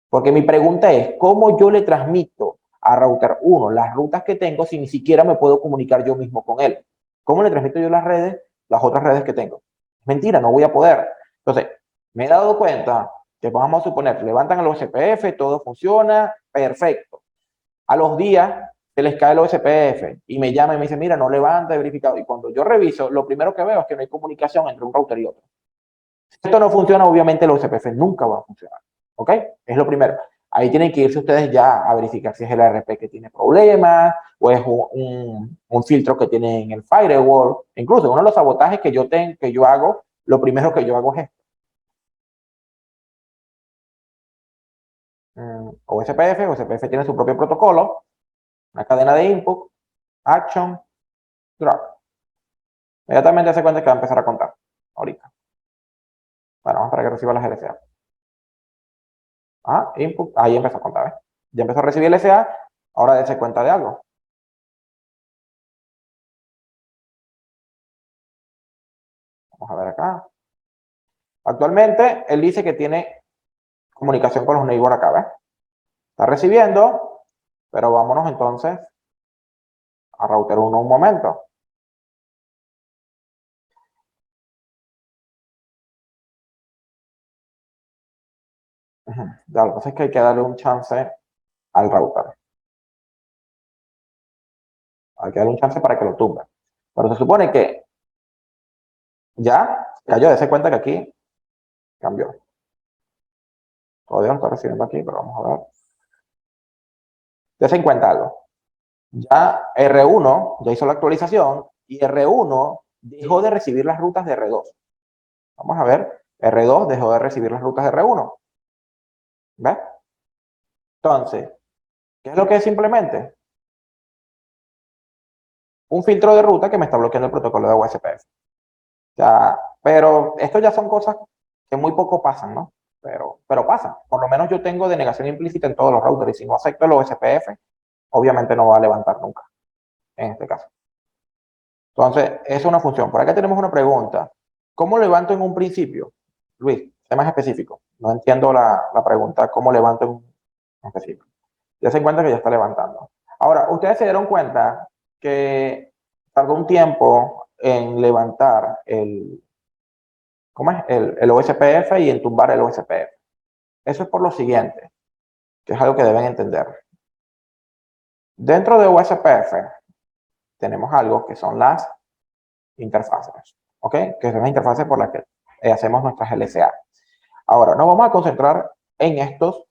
Porque mi pregunta es, ¿cómo yo le transmito a router 1 las rutas que tengo si ni siquiera me puedo comunicar yo mismo con él? ¿Cómo le transmito yo las redes, las otras redes que tengo? Es mentira, no voy a poder. Entonces, me he dado cuenta que vamos a suponer, levantan el OSPF, todo funciona, perfecto. A los días se les cae el OSPF y me llama y me dice, mira, no levanta, he verificado. Y cuando yo reviso, lo primero que veo es que no hay comunicación entre un router y otro. Si esto no funciona, obviamente el OSPF nunca va a funcionar. ¿Ok? Es lo primero. Ahí tienen que irse ustedes ya a verificar si es el RP que tiene problemas o es un filtro que tiene en el firewall. Incluso uno de los sabotajes que yo hago, lo primero que yo hago es esto. OSPF tiene su propio protocolo, una cadena de input, action, drop. Inmediatamente se cuenta que va a empezar a contar. Ahorita. Bueno, vamos para que reciba las LSA. Input, ahí empezó a contar, ¿eh? Ya empezó a recibir LSA, ahora dése cuenta de algo. Vamos a ver acá. Actualmente, él dice que tiene comunicación con los neighbors acá, ¿ves? Está recibiendo, pero vámonos entonces a router 1 un momento. Ya, lo que pasa es que hay que darle un chance al router. Hay que darle un chance para que lo tumbe. Pero se supone que ya cayó, dése cuenta que aquí cambió. Todavía no está recibiendo aquí, pero vamos a ver. Dese en cuenta algo. Ya R1 ya hizo la actualización y R1 dejó de recibir las rutas de R2. Vamos a ver, R2 dejó de recibir las rutas de R1. ¿Ves? Entonces, ¿qué es lo que es simplemente? Un filtro de ruta que me está bloqueando el protocolo de USPF. Ya, pero esto ya son cosas que muy poco pasan, ¿no? Pero pasan. Por lo menos yo tengo denegación implícita en todos los routers y si no acepto el OSPF, obviamente no va a levantar nunca, en este caso. Entonces, es una función. Por acá tenemos una pregunta. ¿Cómo levanto en un principio? Luis, sé más específico. No entiendo la pregunta. ¿Cómo levanto en un específico? Ya se encuentra que ya está levantando. Ahora, ustedes se dieron cuenta que tardó un tiempo en levantar ¿cómo es? El OSPF y en tumbar el OSPF. Eso es por lo siguiente, que es algo que deben entender. Dentro de OSPF tenemos algo que son las interfaces, ¿ok? Que son las interfaces por las que hacemos nuestras LSA. Ahora, nos vamos a concentrar en estos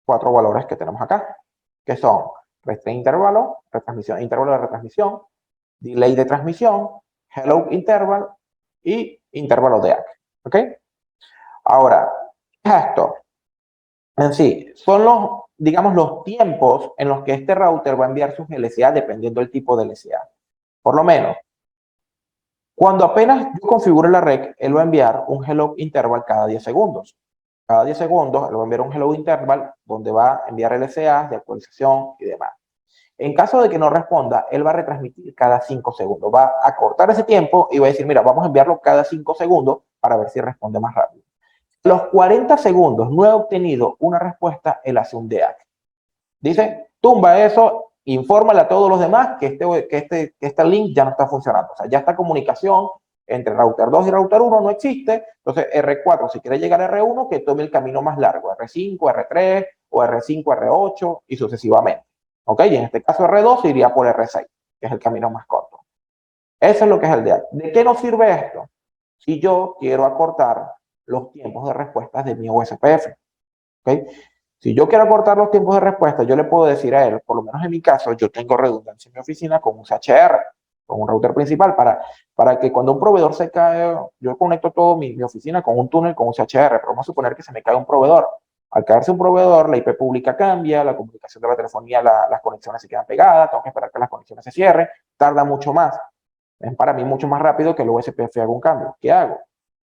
4 valores que tenemos acá, que son restrain intervalo, intervalo de retransmisión, delay de transmisión, hello interval y intervalo de ACK, ¿ok? Ahora, ¿qué es esto? En sí, son los, digamos, los tiempos en los que este router va a enviar sus LSA dependiendo del tipo de LSA. Por lo menos, cuando apenas yo configure la red, él va a enviar un hello interval cada 10 segundos. Cada 10 segundos, él va a enviar un hello interval donde va a enviar LSA de actualización y demás. En caso de que no responda, él va a retransmitir cada 5 segundos. Va a cortar ese tiempo y va a decir, mira, vamos a enviarlo cada 5 segundos para ver si responde más rápido. A los 40 segundos no he obtenido una respuesta, él hace un DEAC. Dice, tumba eso, infórmale a todos los demás que este link ya no está funcionando. O sea, ya esta comunicación entre router 2 y router 1 no existe. Entonces, R4, si quiere llegar a R1, que tome el camino más largo, R5, R3 o R5, R8 y sucesivamente. ¿Ok? Y en este caso R2 iría por R6, que es el camino más corto. Eso es lo que es el DEAC. ¿De qué nos sirve esto? Si yo quiero acortar los tiempos de respuesta de mi OSPF. ¿Okay? Si yo quiero acortar los tiempos de respuesta, yo le puedo decir a él, por lo menos en mi caso, yo tengo redundancia en mi oficina con un CHR, con un router principal, para que cuando un proveedor se cae, yo conecto todo mi oficina con un túnel con un CHR, pero vamos a suponer que se me cae un proveedor. Al caerse un proveedor, la IP pública cambia, la comunicación de la telefonía, las conexiones se quedan pegadas, tengo que esperar que las conexiones se cierren, tarda mucho más. Es para mí mucho más rápido que el USPF haga un cambio. ¿Qué hago?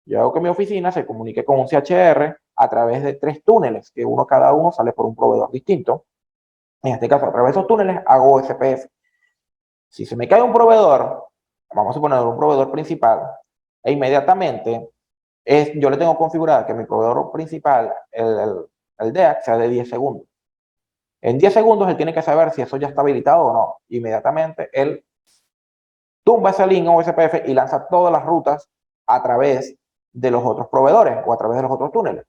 Yo hago que mi oficina se comunique con un CHR a través de 3 túneles, que cada uno sale por un proveedor distinto. En este caso, a través de esos túneles hago OSPF. Si se me cae un proveedor, vamos a poner un proveedor principal, e inmediatamente yo le tengo configurada que mi proveedor principal, el DEAC, sea de 10 segundos. En 10 segundos él tiene que saber si eso ya está habilitado o no. Inmediatamente él tumba ese link OSPF y lanza todas las rutas a través de los otros proveedores o a través de los otros túneles.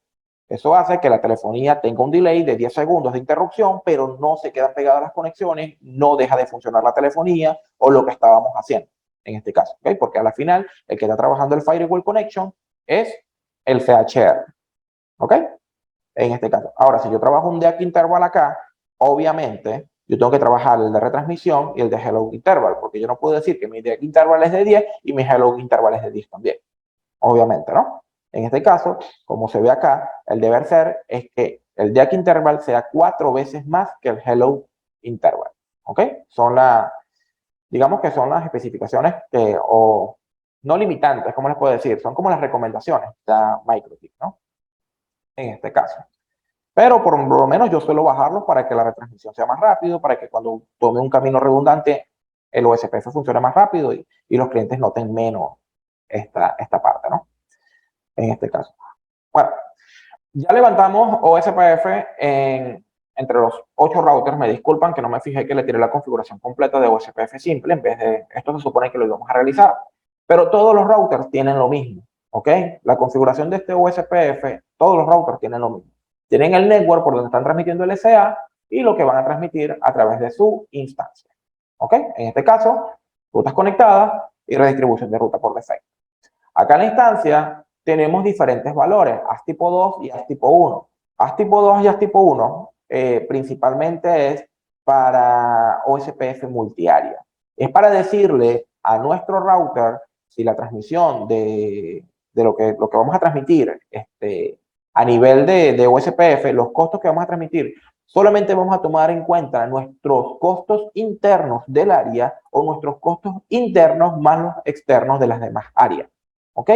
Eso hace que la telefonía tenga un delay de 10 segundos de interrupción, pero no se quedan pegadas las conexiones, no deja de funcionar la telefonía o lo que estábamos haciendo en este caso, ¿okay? Porque a la final el que está trabajando el Firewall Connection es el CHR, ¿ok? En este caso. Ahora, si yo trabajo un DEAC interval acá, obviamente yo tengo que trabajar el de retransmisión y el de hello interval, porque yo no puedo decir que mi DEAC interval es de 10 y mi hello interval es de 10 también. Obviamente, ¿no? En este caso, como se ve acá, el deber ser es que el DEAC interval sea 4 veces más que el hello interval. ¿Ok? Digamos que son las especificaciones o no limitantes, ¿cómo les puedo decir? Son como las recomendaciones de MikroTik, ¿no? En este caso. Pero por lo menos yo suelo bajarlos para que la retransmisión sea más rápido, para que cuando tome un camino redundante, el OSPF funcione más rápido y los clientes noten menos esta parte, ¿no? En este caso. Bueno, ya levantamos OSPF entre los 8 routers. Me disculpan que no me fijé que le tiré la configuración completa de OSPF simple en vez de esto. Se supone que lo íbamos a realizar, pero todos los routers tienen lo mismo, ¿ok? La configuración de este OSPF, todos los routers tienen lo mismo. Tienen el network por donde están transmitiendo el SA y lo que van a transmitir a través de su instancia, ¿ok? En este caso, rutas conectadas y redistribución de ruta por defecto. Acá en la instancia tenemos diferentes valores, AS tipo 2 y AS tipo 1. AS tipo 2 y AS tipo 1 principalmente es para OSPF multiárea. Es para decirle a nuestro router si la transmisión de lo que vamos a transmitir a nivel de OSPF, los costos que vamos a transmitir, solamente vamos a tomar en cuenta nuestros costos internos del área o nuestros costos internos más los externos de las demás áreas. ¿Ok?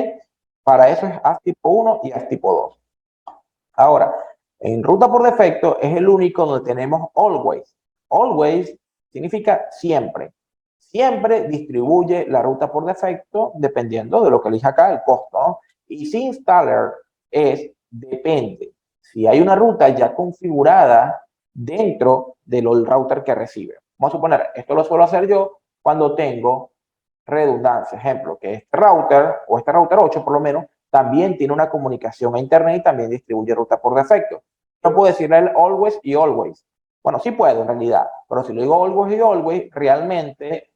Para eso es AS tipo 1 y AS tipo 2. Ahora, en ruta por defecto es el único donde tenemos always. Always significa siempre. Siempre distribuye la ruta por defecto dependiendo de lo que elija acá, el costo, ¿no? Y sin installer es depende. Si hay una ruta ya configurada dentro del router que recibe. Vamos a suponer, esto lo suelo hacer yo cuando tengo redundancia. Ejemplo, que este router o este router 8 por lo menos también tiene una comunicación a internet y también distribuye ruta por defecto. No puedo decirle el always y always. Bueno, sí puedo en realidad, pero si lo digo always y always, realmente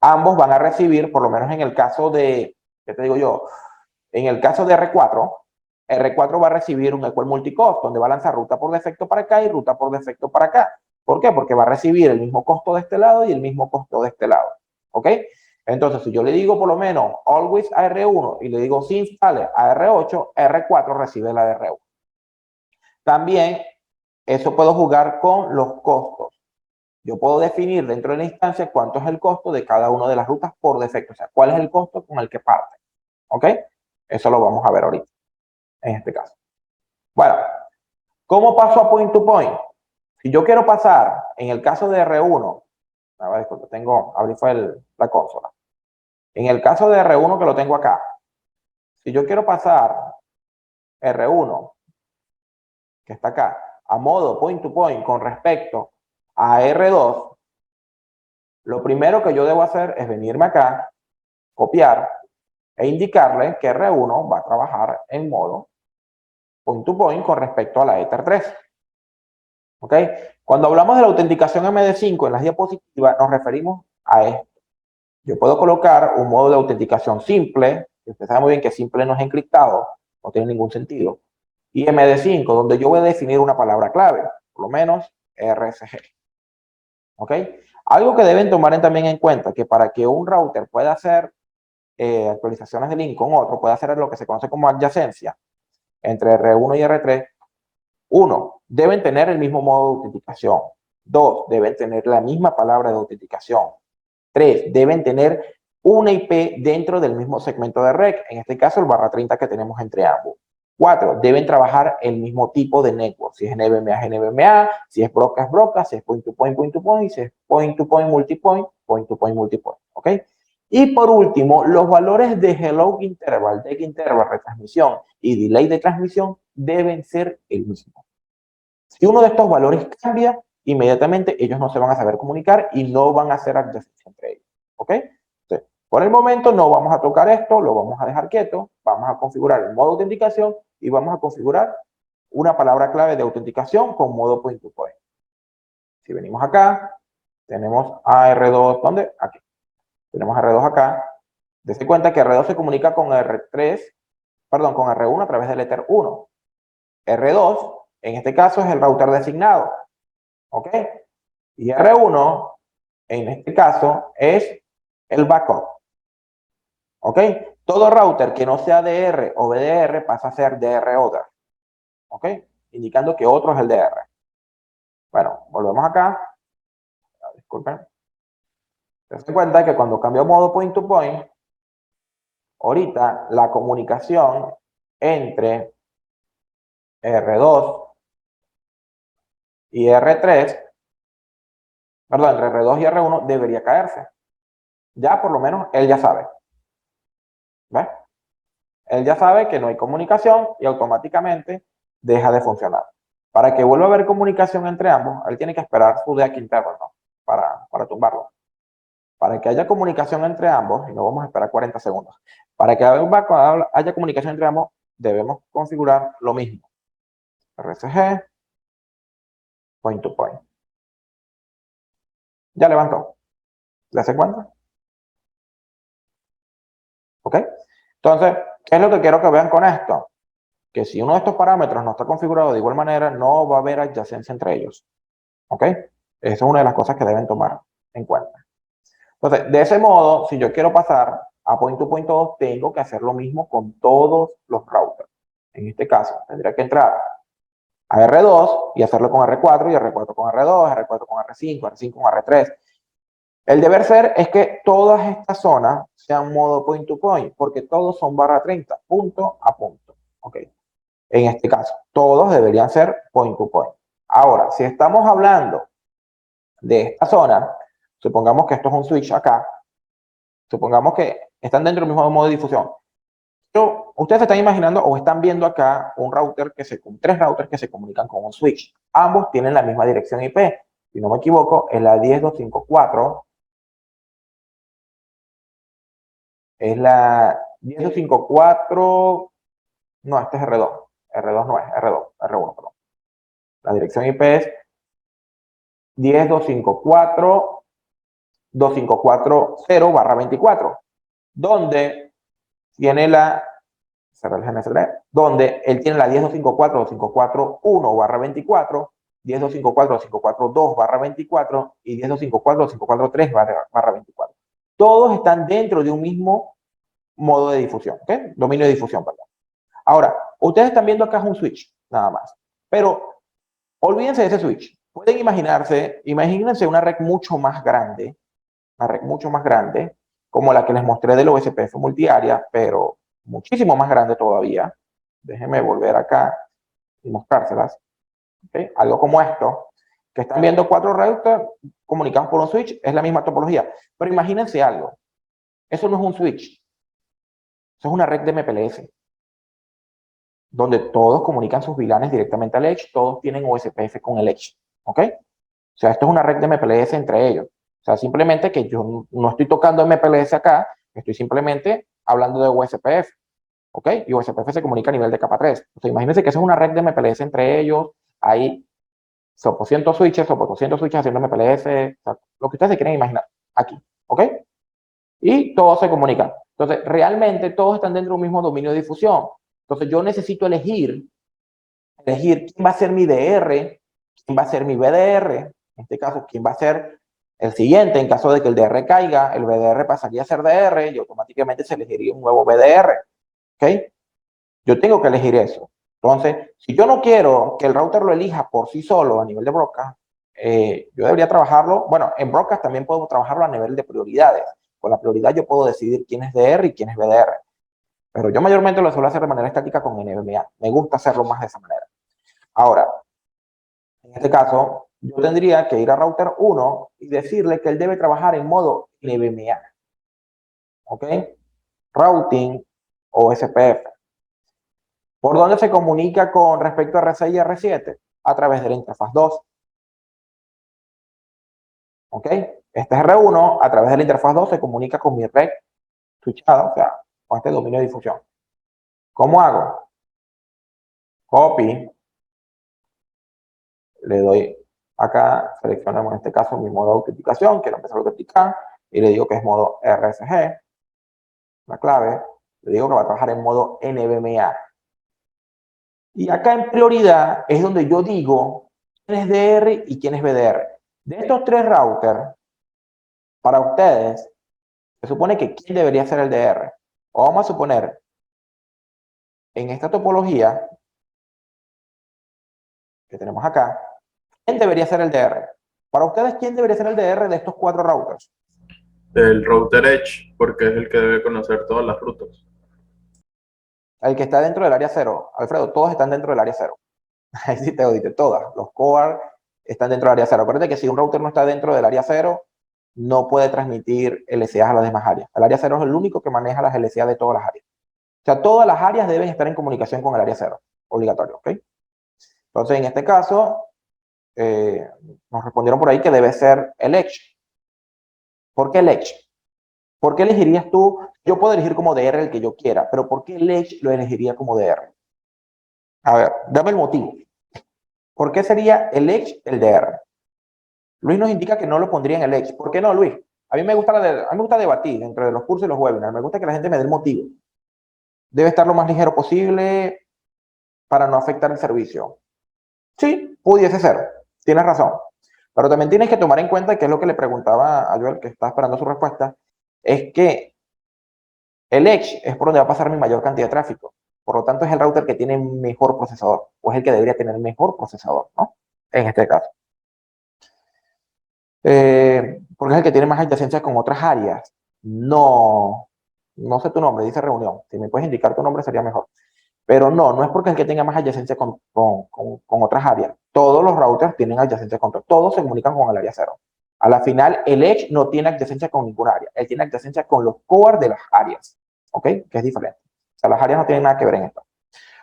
ambos van a recibir, por lo menos en el caso de, ¿qué te digo yo? En el caso de R4 va a recibir un equal multicost, donde va a lanzar ruta por defecto para acá y ruta por defecto para acá. ¿Por qué? Porque va a recibir el mismo costo de este lado y el mismo costo de este lado. ¿Ok? Entonces, si yo le digo por lo menos always a R1 y le digo si installe a R8, R4 recibe la de R1. También, eso puedo jugar con los costos. Yo puedo definir dentro de la instancia cuánto es el costo de cada una de las rutas por defecto. O sea, cuál es el costo con el que parte. ¿Ok? Eso lo vamos a ver ahorita, en este caso. Bueno, ¿cómo paso a point to point? Si yo quiero pasar, en el caso de R1, a ver, abrí la consola. En el caso de R1 que lo tengo acá, si yo quiero pasar R1, que está acá, a modo point to point con respecto a R2, lo primero que yo debo hacer es venirme acá, copiar e indicarle que R1 va a trabajar en modo point to point con respecto a la Ether 3. ¿Ok? Cuando hablamos de la autenticación MD5 en las diapositivas, nos referimos a esto. Yo puedo colocar un modo de autenticación simple, que usted sabe muy bien que simple no es encriptado, no tiene ningún sentido, y MD5, donde yo voy a definir una palabra clave, por lo menos RSG. ¿Ok? Algo que deben tomar también en cuenta, que para que un router pueda hacer actualizaciones de link con otro, puede hacer lo que se conoce como adyacencia entre R1 y R3. 1, deben tener el mismo modo de autenticación. 2, deben tener la misma palabra de autenticación. 3, deben tener una IP dentro del mismo segmento de REC, en este caso el /30 que tenemos entre ambos. 4, deben trabajar el mismo tipo de network, si es NVMe es NVMe, si es broca es broca, si es point to point, si es point to point multipoint, ¿ok? Y por último, los valores de hello interval, take interval, retransmisión y delay de transmisión deben ser el mismo. Si uno de estos valores cambia, inmediatamente ellos no se van a saber comunicar y no van a hacer adyacencia entre ellos. ¿Ok? Entonces, por el momento no vamos a tocar esto, lo vamos a dejar quieto, vamos a configurar el modo de autenticación y vamos a configurar una palabra clave de autenticación con modo point to point. Si venimos acá, tenemos a R2, ¿dónde? Aquí. Tenemos a R2 acá. Dese cuenta que R2 se comunica con R3, perdón, con R1 a través del Ether 1. R2, en este caso, es el router designado. ¿Ok? Y R1, en este caso, es el backup. ¿Ok? Todo router que no sea DR o BDR pasa a ser DR other. ¿Ok? Indicando que otro es el DR. Bueno, volvemos acá. Disculpen. Se cuenta que cuando cambio modo point to point, ahorita la comunicación entre R2 y R3, perdón, entre R2 y R1 debería caerse. Ya por lo menos él ya sabe. ¿Ves? Él ya sabe que no hay comunicación y automáticamente deja de funcionar. Para que vuelva a haber comunicación entre ambos, él tiene que esperar su DAC interno, ¿no? para tumbarlo. Para que haya comunicación entre ambos, y no vamos a esperar 40 segundos, para que haya comunicación entre ambos, debemos configurar lo mismo. RSG, point to point. Ya levantó. ¿Le hace cuenta? ¿Ok? Entonces, ¿qué es lo que quiero que vean con esto? Que si uno de estos parámetros no está configurado de igual manera, no va a haber adyacencia entre ellos. ¿Ok? Esa es una de las cosas que deben tomar en cuenta. Entonces, de ese modo, si yo quiero pasar a point-to-point todos, tengo que hacer lo mismo con todos los routers. En este caso, tendría que entrar a R2 y hacerlo con R4, y R4 con R2, R4 con R5, R5 con R3. El deber ser es que todas estas zonas sean modo point-to-point, porque todos son barra 30, punto a punto. ¿Ok? En este caso, todos deberían ser point-to-point. Ahora, si estamos hablando de esta zona, supongamos que esto es un switch acá, supongamos que están dentro del mismo modo de difusión. Pero ustedes se están imaginando o están viendo acá un router tres routers que se comunican con un switch. Ambos tienen la misma dirección IP. Si no me equivoco, es la 10254. Es la 10254. No, este es R2. R2 no es, R2, R1, perdón. La dirección IP es 10254.254.0/24, donde tiene la donde él tiene la 10254.254.1/24, 10254.254.2/24 y 10254.254.3/24. Todos están dentro de un mismo modo de difusión, ¿ok? Dominio de difusión, perdón. Ahora, ustedes están viendo acá es un switch, nada más. Pero olvídense de ese switch. Pueden imagínense una red mucho más grande, como la que les mostré del OSPF multiárea, pero muchísimo más grande todavía. Déjenme volver acá y mostrárselas. ¿Okay? Algo como esto, que están viendo 4 routers comunicados por un switch, es la misma topología. Pero imagínense algo, eso no es un switch, eso es una red de MPLS, donde todos comunican sus VLANs directamente al Edge, todos tienen OSPF con el Edge, ¿ok? O sea, esto es una red de MPLS entre ellos. O sea, simplemente que yo no estoy tocando MPLS acá, estoy simplemente hablando de USPF, ¿ok? Y USPF se comunica a nivel de capa 3. O sea, imagínense que eso es una red de MPLS entre ellos, hay sopo 200 switches, sopo 200 switches haciendo MPLS, o sea, lo que ustedes se quieren imaginar aquí, ¿ok? Y todos se comunican. Entonces, realmente todos están dentro de un mismo dominio de difusión. Entonces, yo necesito elegir quién va a ser mi DR, quién va a ser mi BDR, en este caso, quién va a ser el siguiente. En caso de que el DR caiga, el BDR pasaría a ser DR y automáticamente se elegiría un nuevo BDR. ¿Ok? Yo tengo que elegir eso. Entonces, si yo no quiero que el router lo elija por sí solo a nivel de broadcast, yo debería trabajarlo. Bueno, en broadcast también puedo trabajarlo a nivel de prioridades. Con la prioridad yo puedo decidir quién es DR y quién es BDR. Pero yo mayormente lo suelo hacer de manera estática con NVMe. Me gusta hacerlo más de esa manera. Ahora, en este caso, yo tendría que ir a router 1 y decirle que él debe trabajar en modo NVMe. ¿Ok? Routing o SPF. ¿Por dónde se comunica con respecto a R6 y R7? A través de la interfaz 2. ¿Ok? Este es R1, a través de la interfaz 2 se comunica con mi red switchada, o sea, con este dominio de difusión. ¿Cómo hago? Copy. Le doy acá, seleccionamos en este caso mi modo de autenticación, quiero empezar a autenticar, y le digo que es modo RSG, la clave, le digo que va a trabajar en modo NVMe. Y acá en prioridad es donde yo digo quién es DR y quién es BDR. De estos 3 routers, para ustedes, se supone que quién debería ser el DR. O vamos a suponer, en esta topología que tenemos acá, ¿quién debería ser el DR? Para ustedes, ¿quién debería ser el DR de estos 4 routers? El router Edge, porque es el que debe conocer todas las rutas. El que está dentro del área 0. Alfredo, todos están dentro del área 0. Ahí sí te audite, todas. Los core están dentro del área 0. Acuérdate que si un router no está dentro del área 0, no puede transmitir LCAs a las demás áreas. El área 0 es el único que maneja las LCA de todas las áreas. O sea, todas las áreas deben estar en comunicación con el área 0. Obligatorio, ¿ok? Entonces, en este caso, nos respondieron por ahí que debe ser el Edge. ¿Por qué el Edge? ¿Por qué elegirías tú? Yo puedo elegir como DR el que yo quiera, pero ¿por qué el Edge lo elegiría como DR? A ver, dame el motivo. ¿Por qué sería el Edge el DR? Luis nos indica que no lo pondría en el Edge. ¿Por qué no, Luis? A mí me gusta debatir entre los cursos y los webinars. Me gusta que la gente me dé el motivo. Debe estar lo más ligero posible para no afectar el servicio. Sí, pudiese ser. Tienes razón. Pero también tienes que tomar en cuenta, que es lo que le preguntaba a Joel, que está esperando su respuesta, es que el Edge es por donde va a pasar mi mayor cantidad de tráfico. Por lo tanto, es el router que tiene mejor procesador, o es el que debería tener mejor procesador, ¿no? En este caso. Porque es el que tiene más adyacencia con otras áreas. No, no sé tu nombre, dice reunión. Si me puedes indicar tu nombre sería mejor. Pero no, no es porque es el que tenga más adyacencia con otras áreas. Todos los routers tienen adyacencia con todos se comunican con el área cero. A la final, el Edge no tiene adyacencia con ninguna área. Él tiene adyacencia con los cores de las áreas. ¿Ok? Que es diferente. O sea, las áreas no tienen nada que ver en esto.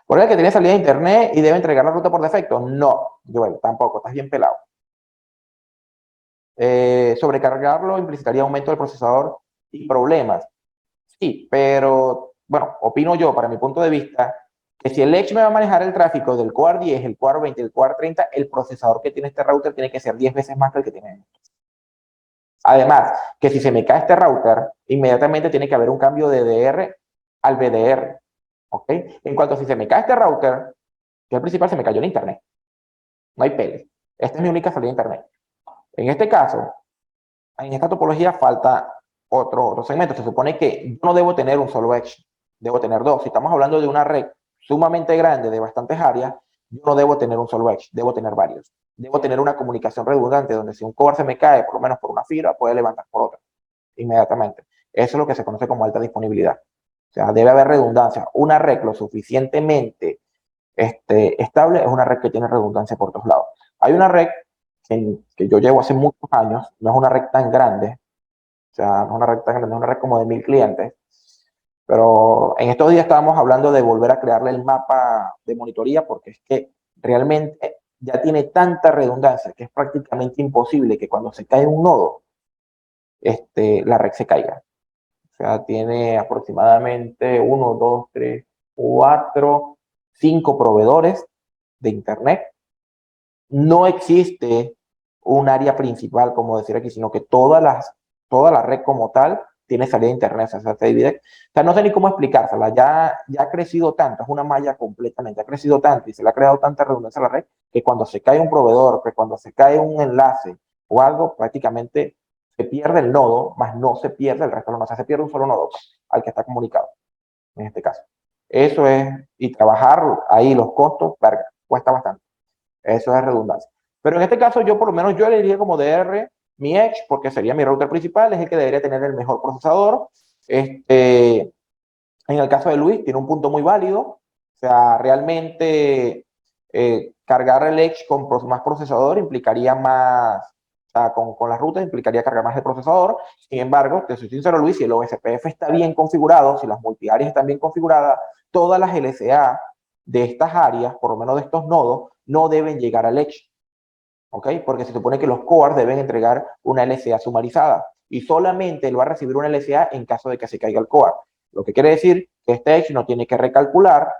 ¿Por el que tiene salida de internet y debe entregar la ruta por defecto? No, Joel, tampoco. Estás bien pelado. Sobrecargarlo implicaría aumento del procesador y problemas. Sí, pero bueno, opino yo, para mi punto de vista, que si el Edge me va a manejar el tráfico del Core 10, el Core 20, el Core 30, el procesador que tiene este router tiene que ser 10 veces más que el que tiene este. Además, que si se me cae este router, inmediatamente tiene que haber un cambio de DR al BDR. ¿Ok? En cuanto a si se me cae este router, que el principal se me cayó el internet. No hay pele. Esta es mi única salida de internet. En este caso, en esta topología falta otro segmento. Se supone que yo no debo tener un solo Edge, debo tener dos. Si estamos hablando de una red sumamente grande de bastantes áreas, yo no debo tener un solo Edge, debo tener varios. Debo tener una comunicación redundante donde si un core se me cae, por lo menos por una fibra, puede levantar por otra inmediatamente. Eso es lo que se conoce como alta disponibilidad. O sea, debe haber redundancia. Una red lo suficientemente estable es una red que tiene redundancia por todos lados. Hay una red que yo llevo hace muchos años, no es una red tan grande, o sea, no es una red tan grande, es una red como de 1000 clientes, pero en estos días estábamos hablando de volver a crearle el mapa de monitoría porque es que realmente ya tiene tanta redundancia que es prácticamente imposible que cuando se cae un nodo, la red se caiga. O sea, tiene aproximadamente 1, 2, 3, 4, 5 proveedores de Internet. No existe un área principal, como decir aquí, sino que toda la red como tal tiene salida de internet, o sea, se divide. O sea, no sé ni cómo explicársela, ya ha crecido tanto, es una malla completamente, ha crecido tanto y se le ha creado tanta redundancia a la red que cuando se cae un proveedor, que cuando se cae un enlace o algo, prácticamente se pierde el nodo, más no se pierde el resto de los nodos, o sea, se pierde un solo nodo al que está comunicado, en este caso. Eso es, y trabajar ahí los costos, verga, cuesta bastante. Eso es redundancia. Pero en este caso, yo por lo menos yo elegiría como DR mi Edge, porque sería mi router principal, es el que debería tener el mejor procesador. En el caso de Luis, tiene un punto muy válido. O sea, realmente cargar el Edge con más procesador implicaría más, o sea, con las rutas implicaría cargar más el procesador. Sin embargo, te soy sincero, Luis, si el OSPF está bien configurado, si las multiáreas están bien configuradas, todas las LSA de estas áreas, por lo menos de estos nodos, no deben llegar al Edge. ¿Ok? Porque se supone que los cores deben entregar una LSA sumarizada y solamente él va a recibir una LSA en caso de que se caiga el core. Lo que quiere decir que este Edge no tiene que recalcular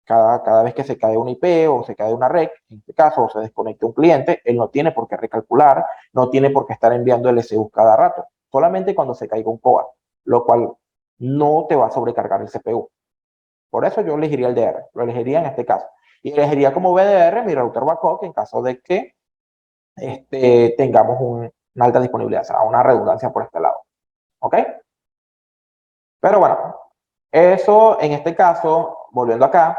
cada vez que se cae una IP o se cae una red, en este caso, o se desconecta un cliente, él no tiene por qué recalcular, no tiene por qué estar enviando LSU cada rato, solamente cuando se caiga un core, lo cual no te va a sobrecargar el CPU. Por eso yo elegiría el DR, lo elegiría en este caso. Y elegiría como BDR mi router backup en caso de que tengamos una alta disponibilidad, o sea, una redundancia por este lado. ¿Ok? Pero bueno, eso en este caso, volviendo acá,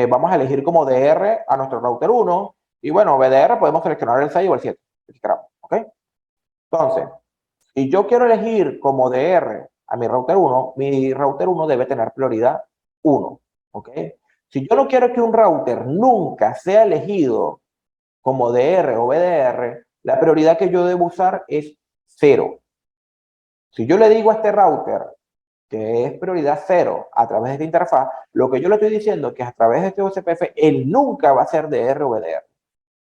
vamos a elegir como DR a nuestro router 1 y bueno, BDR podemos seleccionar el 6 o el 7, si queramos. ¿Ok? Entonces, si yo quiero elegir como DR a mi router 1 debe tener prioridad 1. ¿Ok? Si yo no quiero que un router nunca sea elegido como DR o BDR, la prioridad que yo debo usar es 0. Si yo le digo a este router que es prioridad 0 a través de esta interfaz, lo que yo le estoy diciendo es que a través de este OSPF, él nunca va a ser DR o BDR.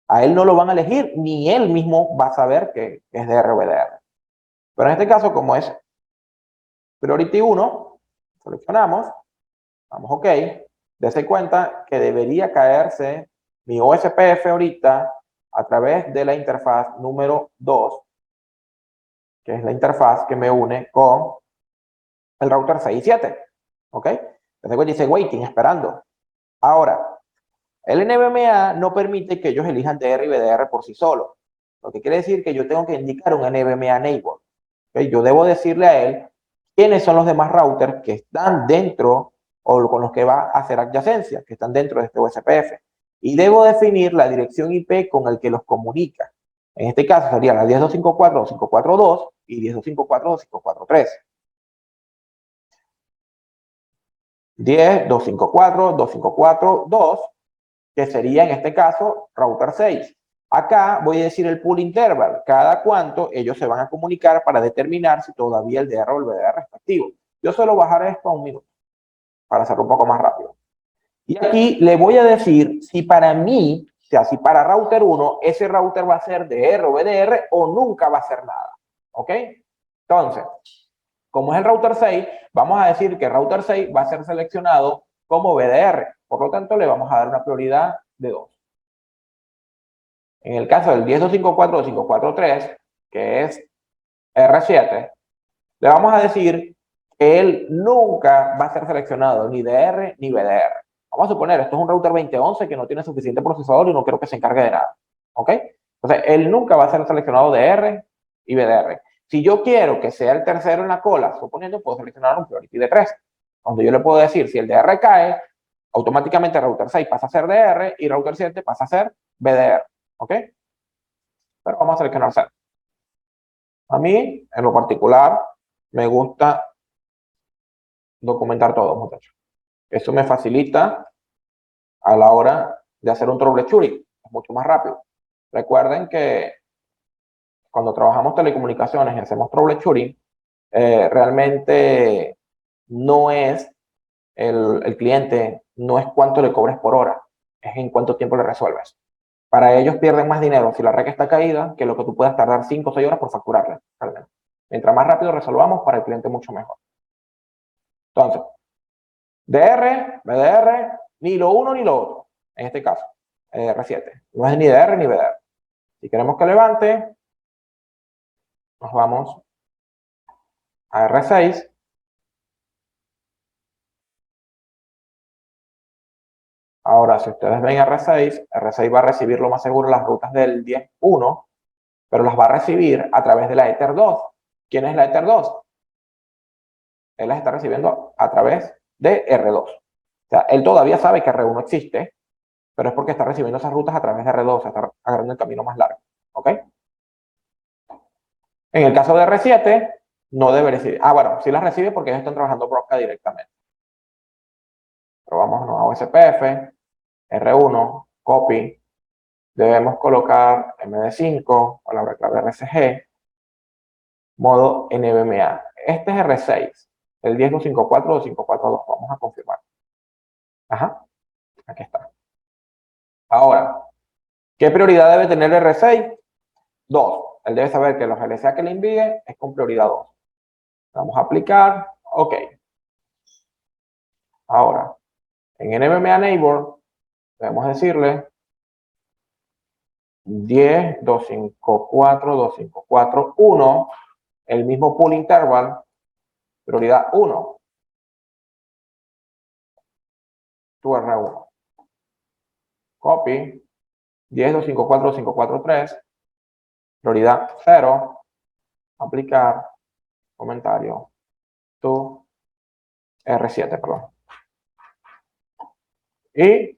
A él no lo van a elegir, ni él mismo va a saber que es DR o BDR. Pero en este caso, como es Priority 1, seleccionamos, vamos OK, dése cuenta que debería caerse mi OSPF ahorita a través de la interfaz número 2, que es la interfaz que me une con el router 6 y 7. ¿Ok? Entonces dice waiting, esperando. Ahora, el NVMe no permite que ellos elijan DR y BDR por sí solos. Lo que quiere decir que yo tengo que indicar un NVMe neighbor. ¿Okay? Yo debo decirle a él quiénes son los demás routers que están dentro o con los que va a hacer adyacencia, que están dentro de este OSPF. Y debo definir la dirección IP con el que los comunica. En este caso sería la 10.254.254.2 y 10.254.254.3. 10.254.254.2, que sería en este caso router 6. Acá voy a decir el pool interval, cada cuánto ellos se van a comunicar para determinar si todavía el DR o el VDR está activo. Yo suelo bajar esto a 1 minuto para hacerlo un poco más rápido. Y aquí le voy a decir si para mí, o sea, si para router 1, ese router va a ser DR o VDR o nunca va a ser nada. ¿Ok? Entonces, como es el router 6, vamos a decir que el router 6 va a ser seleccionado como VDR. Por lo tanto, le vamos a dar una prioridad de 2. En el caso del 10.254.254.3, que es R7, le vamos a decir que él nunca va a ser seleccionado ni DR ni VDR. Vamos a suponer, esto es un router 2011 que no tiene suficiente procesador y no quiero que se encargue de nada. ¿Ok? Entonces, él nunca va a ser seleccionado DR y VDR. Si yo quiero que sea el tercero en la cola, suponiendo, puedo seleccionar un priority de 3, donde yo le puedo decir, si el DR cae, automáticamente router 6 pasa a ser DR y router 7 pasa a ser VDR. ¿Ok? Pero vamos a seleccionar 0. A mí, en lo particular, me gusta documentar todo, muchachos. Eso me facilita a la hora de hacer un troubleshooting. Es mucho más rápido. Recuerden que cuando trabajamos telecomunicaciones y hacemos troubleshooting, realmente no es el cliente, no es cuánto le cobres por hora, es en cuánto tiempo le resuelves. Para ellos pierden más dinero si la red está caída que lo que tú puedas tardar 5 o 6 horas por facturarle. Realmente. Mientras más rápido resolvamos, para el cliente mucho mejor. Entonces, DR, BDR, ni lo uno ni lo otro. En este caso, R7. No es ni DR ni BDR. Si queremos que levante, nos vamos a R6. Ahora, si ustedes ven R6 va a recibir lo más seguro las rutas del 10.1, pero las va a recibir a través de la Ether 2. ¿Quién es la Ether 2? Él las está recibiendo a través de R2. O sea, él todavía sabe que R1 existe, pero es porque está recibiendo esas rutas a través de R2, está agarrando el camino más largo. ¿Ok? En el caso de R7, no debe recibir. Ah, bueno, sí las recibe porque ellos están trabajando Broca directamente. Pero vámonos a OSPF, R1, copy. Debemos colocar MD5, palabra clave RCG, modo NVMe. Este es R6, el 10.254.254.2. Vamos a confirmar. Ajá, aquí está. Ahora, ¿qué prioridad debe tener R6? 2. Él debe saber que los LSA que le envíe es con prioridad 2. Vamos a aplicar, ok. Ahora, en NVMe Neighbor, debemos decirle 10.254.254.1, el mismo pool interval, prioridad 1, tu R1. Copy, 10.254.254.3, prioridad 0, aplicar, comentario, tu R7, perdón. Y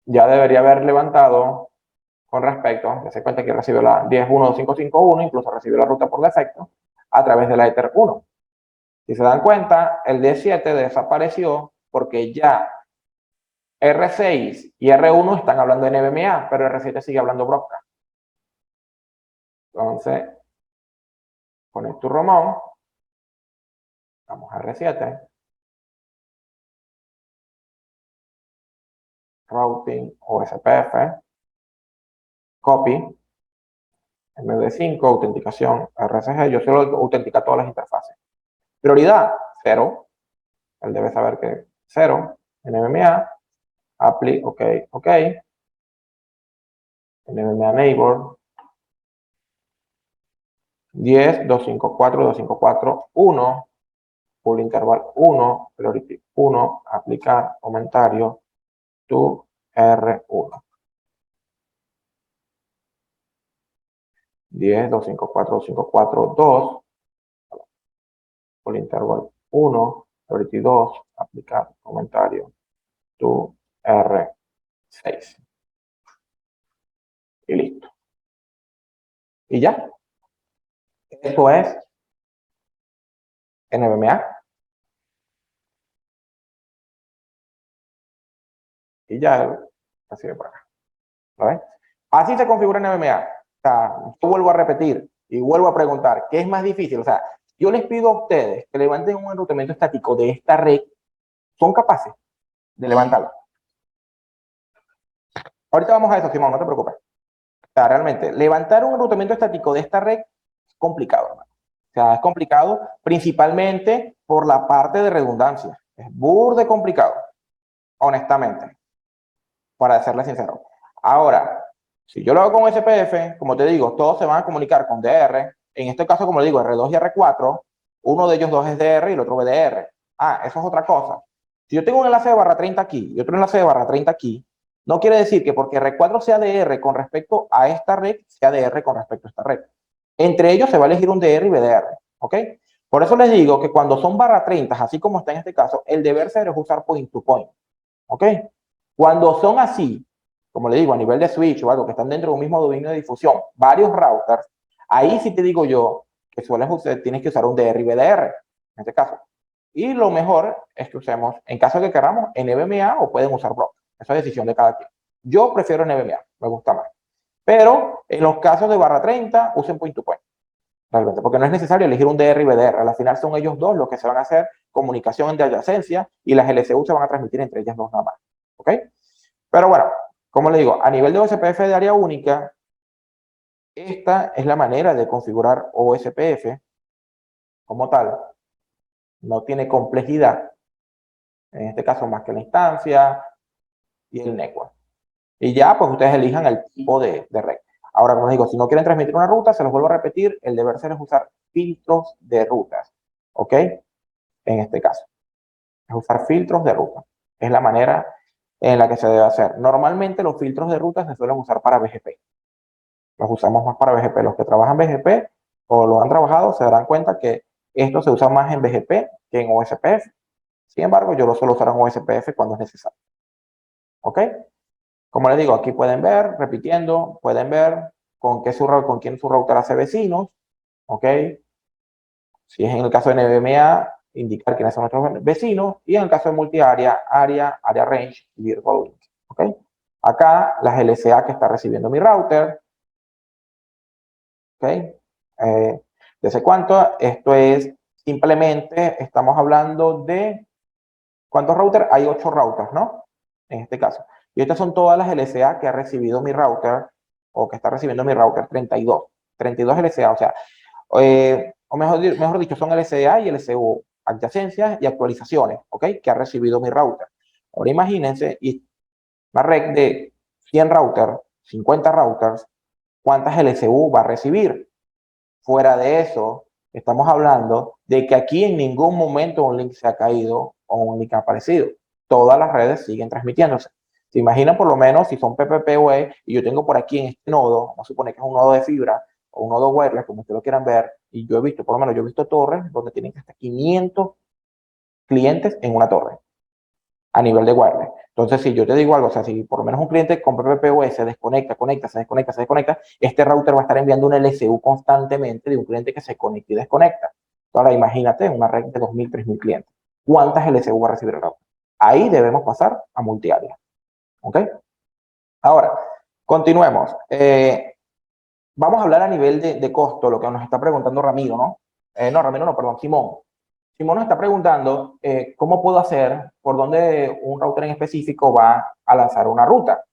ya debería haber levantado con respecto, ya se cuenta que recibió la 10.1.551, incluso recibió la ruta por defecto, a través de la Ether 1. Si se dan cuenta, el D7 desapareció porque ya R6 y R1 están hablando de NVMe, pero R7 sigue hablando Broadcast. Entonces, conecto Romón, vamos a R7, routing OSPF, copy, MD5, autenticación RCG, yo solo autenticar todas las interfaces. Prioridad, 0, él debe saber que 0, NVMe, apply, ok, NVMe neighbor, 10.254.254.1, pool interval 1, priority 1, aplicar, comentario, tu R1. 10, 254, 254, 2, por intervalo 1, 32, aplicar, comentario, to R6. Y listo. Y ya. Esto es NVMe. Y ya, así de por acá. ¿Lo ven? Así se configura NVMe. O sea, yo vuelvo a repetir y vuelvo a preguntar, ¿qué es más difícil? O sea, yo les pido a ustedes que levanten un enrutamiento estático de esta red. ¿Son capaces de levantarlo? Ahorita vamos a eso, Simón, no te preocupes. O sea, realmente, levantar un enrutamiento estático de esta red es complicado, hermano. O sea, es complicado principalmente por la parte de redundancia. Es burde complicado, honestamente, para serles sincero. Ahora, si yo lo hago con SPF, como te digo, todos se van a comunicar con DR. En este caso, como le digo, R2 y R4, uno de ellos dos es DR y el otro VDR. Ah, eso es otra cosa. Si yo tengo un enlace de barra 30 aquí y otro enlace de barra 30 aquí, no quiere decir que porque R4 sea DR con respecto a esta red, sea DR con respecto a esta red. Entre ellos se va a elegir un DR y VDR, ¿ok? Por eso les digo que cuando son barra 30, así como está en este caso, el deber ser es usar point to point, ¿ok? Cuando son así, como le digo, a nivel de switch o algo que están dentro de un mismo dominio de difusión, varios routers, ahí sí te digo yo que tienes que usar un DR y VDR, en este caso. Y lo mejor es que usemos, en caso de que queramos, NVMe o pueden usar block. Esa es decisión de cada quien. Yo prefiero NVMe, me gusta más. Pero en los casos de barra 30, usen point to point. Realmente, porque no es necesario elegir un DR y VDR. Al final son ellos dos los que se van a hacer comunicación de adyacencia y las LCU se van a transmitir entre ellas dos nada más. ¿Ok? Pero bueno, como le digo, a nivel de OSPF de área única, esta es la manera de configurar OSPF como tal. No tiene complejidad, en este caso más que la instancia y el network. Y ya, pues ustedes elijan el tipo de red. Ahora, como les digo, si no quieren transmitir una ruta, se los vuelvo a repetir, el deber ser es usar filtros de rutas. ¿Ok? En este caso. Es usar filtros de ruta. Es la manera en la que se debe hacer. Normalmente los filtros de ruta se suelen usar para BGP. Los usamos más para BGP. Los que trabajan BGP o lo han trabajado se darán cuenta que esto se usa más en BGP que en OSPF. Sin embargo, yo lo suelo usar en OSPF cuando es necesario. ¿Ok? Como les digo, aquí pueden ver, repitiendo, pueden ver con quién su router hace vecinos. ¿Ok? Si es en el caso de NVMe, indicar quiénes son nuestros vecinos. Y en el caso de multiárea, área range y virtual link. ¿Ok? Acá las LSA que está recibiendo mi router. ¿Ok? ¿Desde cuánto? Esto es simplemente, estamos hablando de ¿cuántos routers? Hay 8 routers, ¿no? En este caso. Y estas son todas las LSA que ha recibido mi router o que está recibiendo mi router, 32. 32 LSA, o sea, o mejor dicho, son LSA y LSU, adyacencias y actualizaciones, ¿ok? Que ha recibido mi router. Ahora imagínense, y una red de 100 routers, 50 routers, ¿cuántas LSU va a recibir? Fuera de eso, estamos hablando de que aquí en ningún momento un link se ha caído o un link ha aparecido. Todas las redes siguen transmitiéndose. Se imaginan por lo menos si son PPPoE y yo tengo por aquí en este nodo, vamos a suponer que es un nodo de fibra o un nodo wireless, como ustedes lo quieran ver, y yo he visto, por lo menos yo he visto torres donde tienen hasta 500 clientes en una torre a nivel de wireless. Entonces, si yo te digo algo, o sea, si por lo menos un cliente con PPPoE se desconecta, conecta, se desconecta, se desconecta, este router va a estar enviando un LSU constantemente de un cliente que se conecta y desconecta. Ahora, imagínate una red de 2.000, 3.000 clientes. ¿Cuántas LSU va a recibir el router? Ahí debemos pasar a multiárea. ¿Ok? Ahora, continuemos. Vamos a hablar a nivel de costo, lo que nos está preguntando Ramiro, ¿no? No, Ramiro no, perdón, Simón. Simón nos está preguntando cómo puedo hacer, por dónde un router en específico va a lanzar una ruta.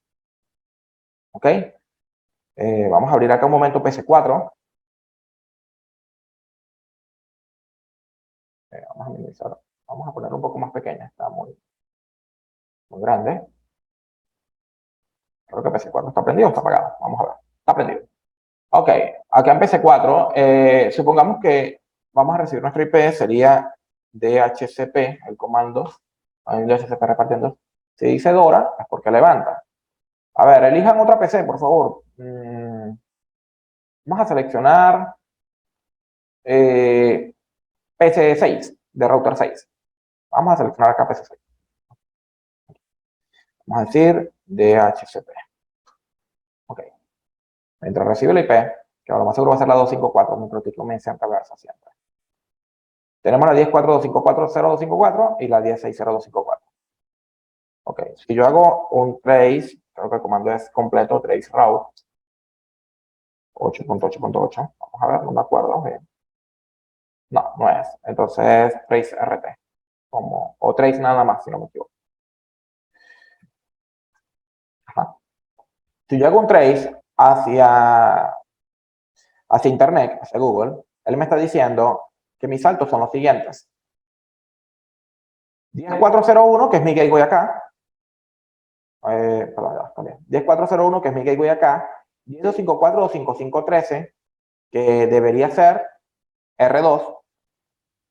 ¿Ok? Vamos a abrir acá un momento PC4. Vamos a minimizar. Vamos a ponerlo un poco más pequeña. Está muy grande. Creo que PC4 está prendido o está apagado. Vamos a ver. Está prendido. Ok. Acá en PC4, supongamos que vamos a recibir nuestro IP, sería DHCP, el comando. DHCP repartiendo. Si dice Dora, es porque levanta. A ver, elijan otra PC, por favor. Vamos a seleccionar PC6 de router 6. Vamos a seleccionar acá PC6. Vamos a decir DHCP. Ok. Mientras recibe la IP, que lo más seguro va a ser la 254, mientras que comience a entablarse siempre. Tenemos la 10.4.254.0.254 y la 10.6.0.254. Ok, si yo hago un trace, creo que el comando es completo, trace route 8.8.8. Vamos a ver, no me acuerdo bien. No, no es. Entonces, trace RT. O trace nada más, si no me equivoco. Ajá. Si yo hago un trace hacia Internet, hacia Google, él me está diciendo que mis saltos son los siguientes. 10.401, que es mi gateway acá. Perdón, ya, también. 10.401, que es mi gateway acá. 10.254.255.13, que debería ser R2.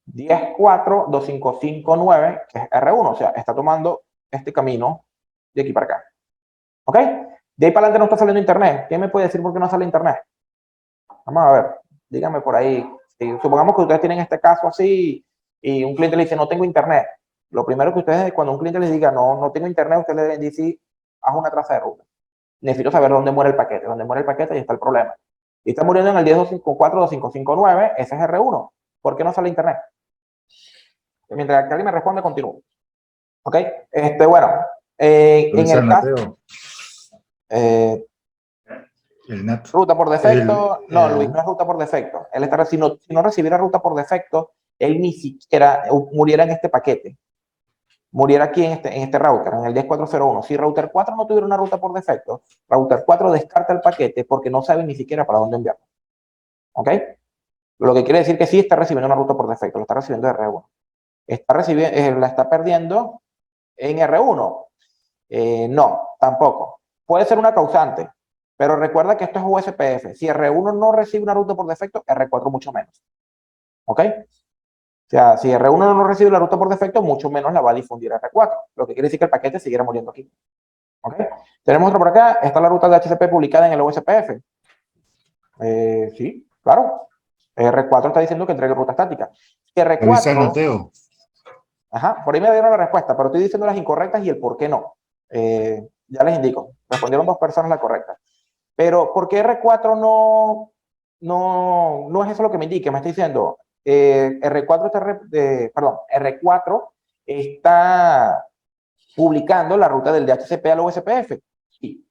10.4.255.9, que es R1, o sea, está tomando este camino de aquí para acá. ¿Ok? De ahí para adelante no está saliendo internet. ¿Quién me puede decir por qué no sale internet? Vamos a ver, díganme por ahí. Si supongamos que ustedes tienen este caso así y un cliente le dice, no tengo internet. Lo primero que ustedes, cuando un cliente les diga, no tengo internet, ustedes le deben decir, haz una traza de ruta. Necesito saber dónde muere el paquete. Dónde muere el paquete, ahí está el problema. Y está muriendo en el 10.254.255.9, ese es R1. ¿Por qué no sale internet? Mientras que alguien me responde, continúo. ¿Ok? Bueno, en el caso... El NAT. Ruta por defecto. No, Luis, no es ruta por defecto. Él está, si no recibiera ruta por defecto, él ni siquiera muriera en este paquete. Muriera aquí en este router, en el 10.401. Si router 4 no tuviera una ruta por defecto, router 4 descarta el paquete porque no sabe ni siquiera para dónde enviarlo. ¿Ok? Lo que quiere decir que sí está recibiendo una ruta por defecto, lo está recibiendo R1. La está perdiendo en R1. No, tampoco. Puede ser una causante, pero recuerda que esto es USPF. Si R1 no recibe una ruta por defecto, R4 mucho menos. ¿Ok? O sea, si R1 no recibe la ruta por defecto, mucho menos la va a difundir R4. Lo que quiere decir que el paquete siguiera muriendo aquí. ¿Ok? Tenemos otro por acá. Está la ruta de HCP publicada en el USPF. Sí, claro. R4 está diciendo que entregue ruta estática. R4... Mateo. Ajá, por ahí me dieron la respuesta, pero estoy diciendo las incorrectas y el por qué no. Ya les indico. Respondieron 2 personas la correcta. Pero, ¿por qué R4 no es eso lo que me indica? Me está diciendo, R4 está publicando la ruta del DHCP al USPF. Sí,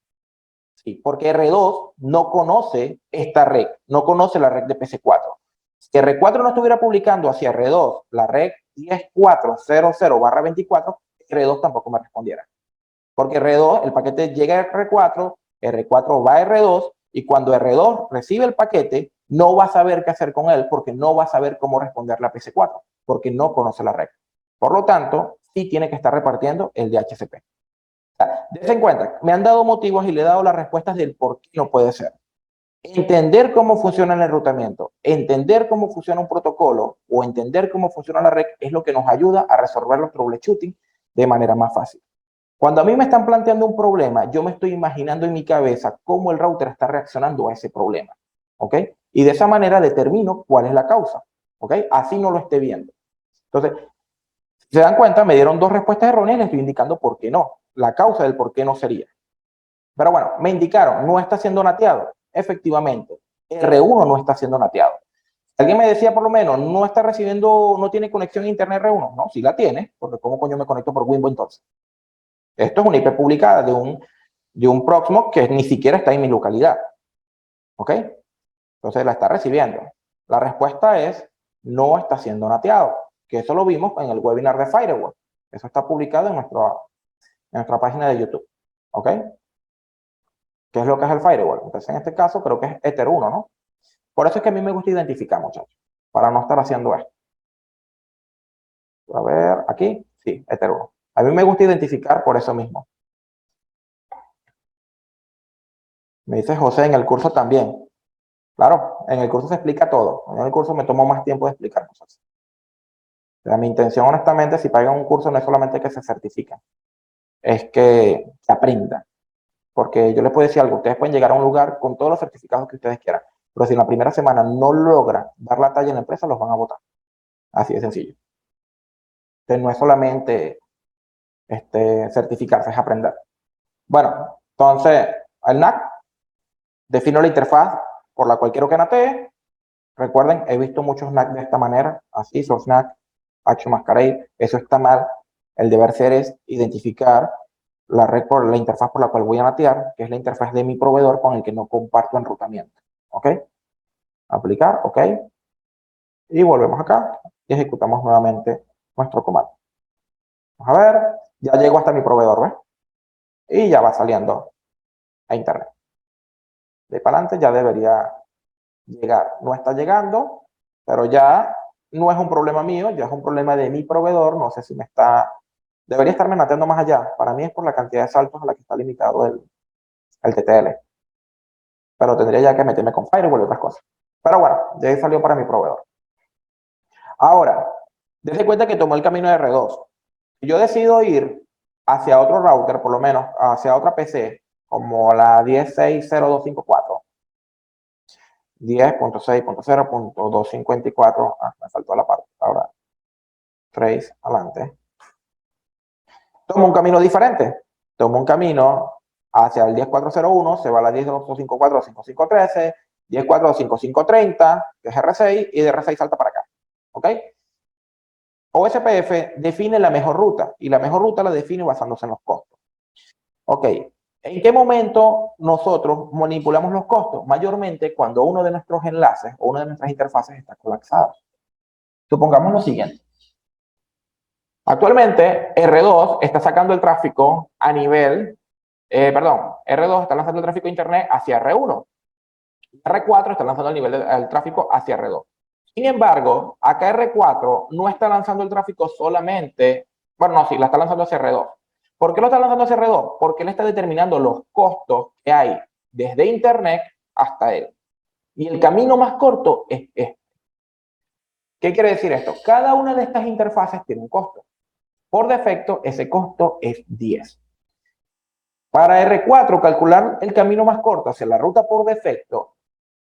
sí, porque R2 no conoce esta red, no conoce la red de PC4. Si R4 no estuviera publicando hacia R2 la red 10.400/24, R2 tampoco me respondiera. Porque R2, el paquete llega a R4, R4 va a R2, y cuando R2 recibe el paquete, no va a saber qué hacer con él, porque no va a saber cómo responderle a PC4, porque no conoce la red. Por lo tanto, sí tiene que estar repartiendo el DHCP. O sea, dense en cuenta, me han dado motivos y le he dado las respuestas del por qué no puede ser. Entender cómo funciona el enrutamiento, entender cómo funciona un protocolo o entender cómo funciona la red es lo que nos ayuda a resolver los troubleshooting de manera más fácil. Cuando a mí me están planteando un problema, yo me estoy imaginando en mi cabeza cómo el router está reaccionando a ese problema, ¿ok? Y de esa manera determino cuál es la causa, ¿ok? Así no lo esté viendo. Entonces, si se dan cuenta, me dieron 2 respuestas erróneas y les estoy indicando por qué no. La causa del por qué no sería. Pero bueno, me indicaron, no está siendo nateado. Efectivamente, R1 no está siendo nateado. Alguien me decía por lo menos, no está recibiendo, no tiene conexión a internet R1. No, sí la tiene, porque ¿cómo coño me conecto por Windows entonces? Esto es una IP publicada de un Proxmox que ni siquiera está en mi localidad. ¿Ok? Entonces la está recibiendo. La respuesta es, no está siendo nateado. Que eso lo vimos en el webinar de Firewall. Eso está publicado en nuestra página de YouTube. ¿Ok? ¿Qué es lo que es el Firewall? Entonces en este caso creo que es Ether 1, ¿no? Por eso es que a mí me gusta identificar, muchachos. Para no estar haciendo esto. A ver, aquí, sí, Ether 1. A mí me gusta identificar por eso mismo. Me dice José, en el curso también. Claro, en el curso se explica todo. En el curso me tomo más tiempo de explicar cosas. O sea, mi intención, honestamente, si pagan un curso, no es solamente que se certifiquen, es que se aprendan. Porque yo les puedo decir algo, ustedes pueden llegar a un lugar con todos los certificados que ustedes quieran, pero si en la primera semana no logra dar la talla en la empresa, los van a votar. Así de sencillo. Entonces, no es solamente certificarse, es aprender. Bueno, entonces, el NAC defino la interfaz por la cual quiero que natee. Recuerden, he visto muchos NAC de esta manera, así, source NAC, Action Masquerade. Eso está mal. El deber ser es identificar la interfaz por la cual voy a natear, que es la interfaz de mi proveedor con el que no comparto enrutamiento. ¿Ok? Aplicar, ok. Y volvemos acá y ejecutamos nuevamente nuestro comando. Vamos a ver, ya llego hasta mi proveedor, ¿ves? Y ya va saliendo a internet. De para adelante ya debería llegar. No está llegando, pero ya no es un problema mío, ya es un problema de mi proveedor. No sé si debería estarme nateando más allá. Para mí es por la cantidad de saltos a la que está limitado el TTL. Pero tendría ya que meterme con Firewall y otras cosas. Pero bueno, ya salió para mi proveedor. Ahora, dense cuenta que tomó el camino de R2. Si yo decido ir hacia otro router, por lo menos hacia otra PC, como la 10.6.0254, 10.6.0.254, me faltó la parte, ahora, trace, adelante. Tomo un camino diferente, tomo un camino hacia el 10.401, se va a la 10.254.5513, 10.425.30, que es R6, y de R6 salta para acá, ¿ok? OSPF define la mejor ruta, y la mejor ruta la define basándose en los costos. Ok, ¿en qué momento nosotros manipulamos los costos? Mayormente cuando uno de nuestros enlaces o una de nuestras interfaces está colapsado. Supongamos lo siguiente. Actualmente R2 está sacando el tráfico a nivel, R2 está lanzando el tráfico de internet hacia R1. R4 está lanzando el tráfico hacia R2. Sin embargo, acá R4 no está lanzando el tráfico solamente, bueno, no, sí, la está lanzando hacia R2. ¿Por qué lo está lanzando hacia R2? Porque él está determinando los costos que hay desde internet hasta él. Y el camino más corto es este. ¿Qué quiere decir esto? Cada una de estas interfaces tiene un costo. Por defecto, ese costo es 10. Para R4, calcular el camino más corto hacia la ruta por defecto,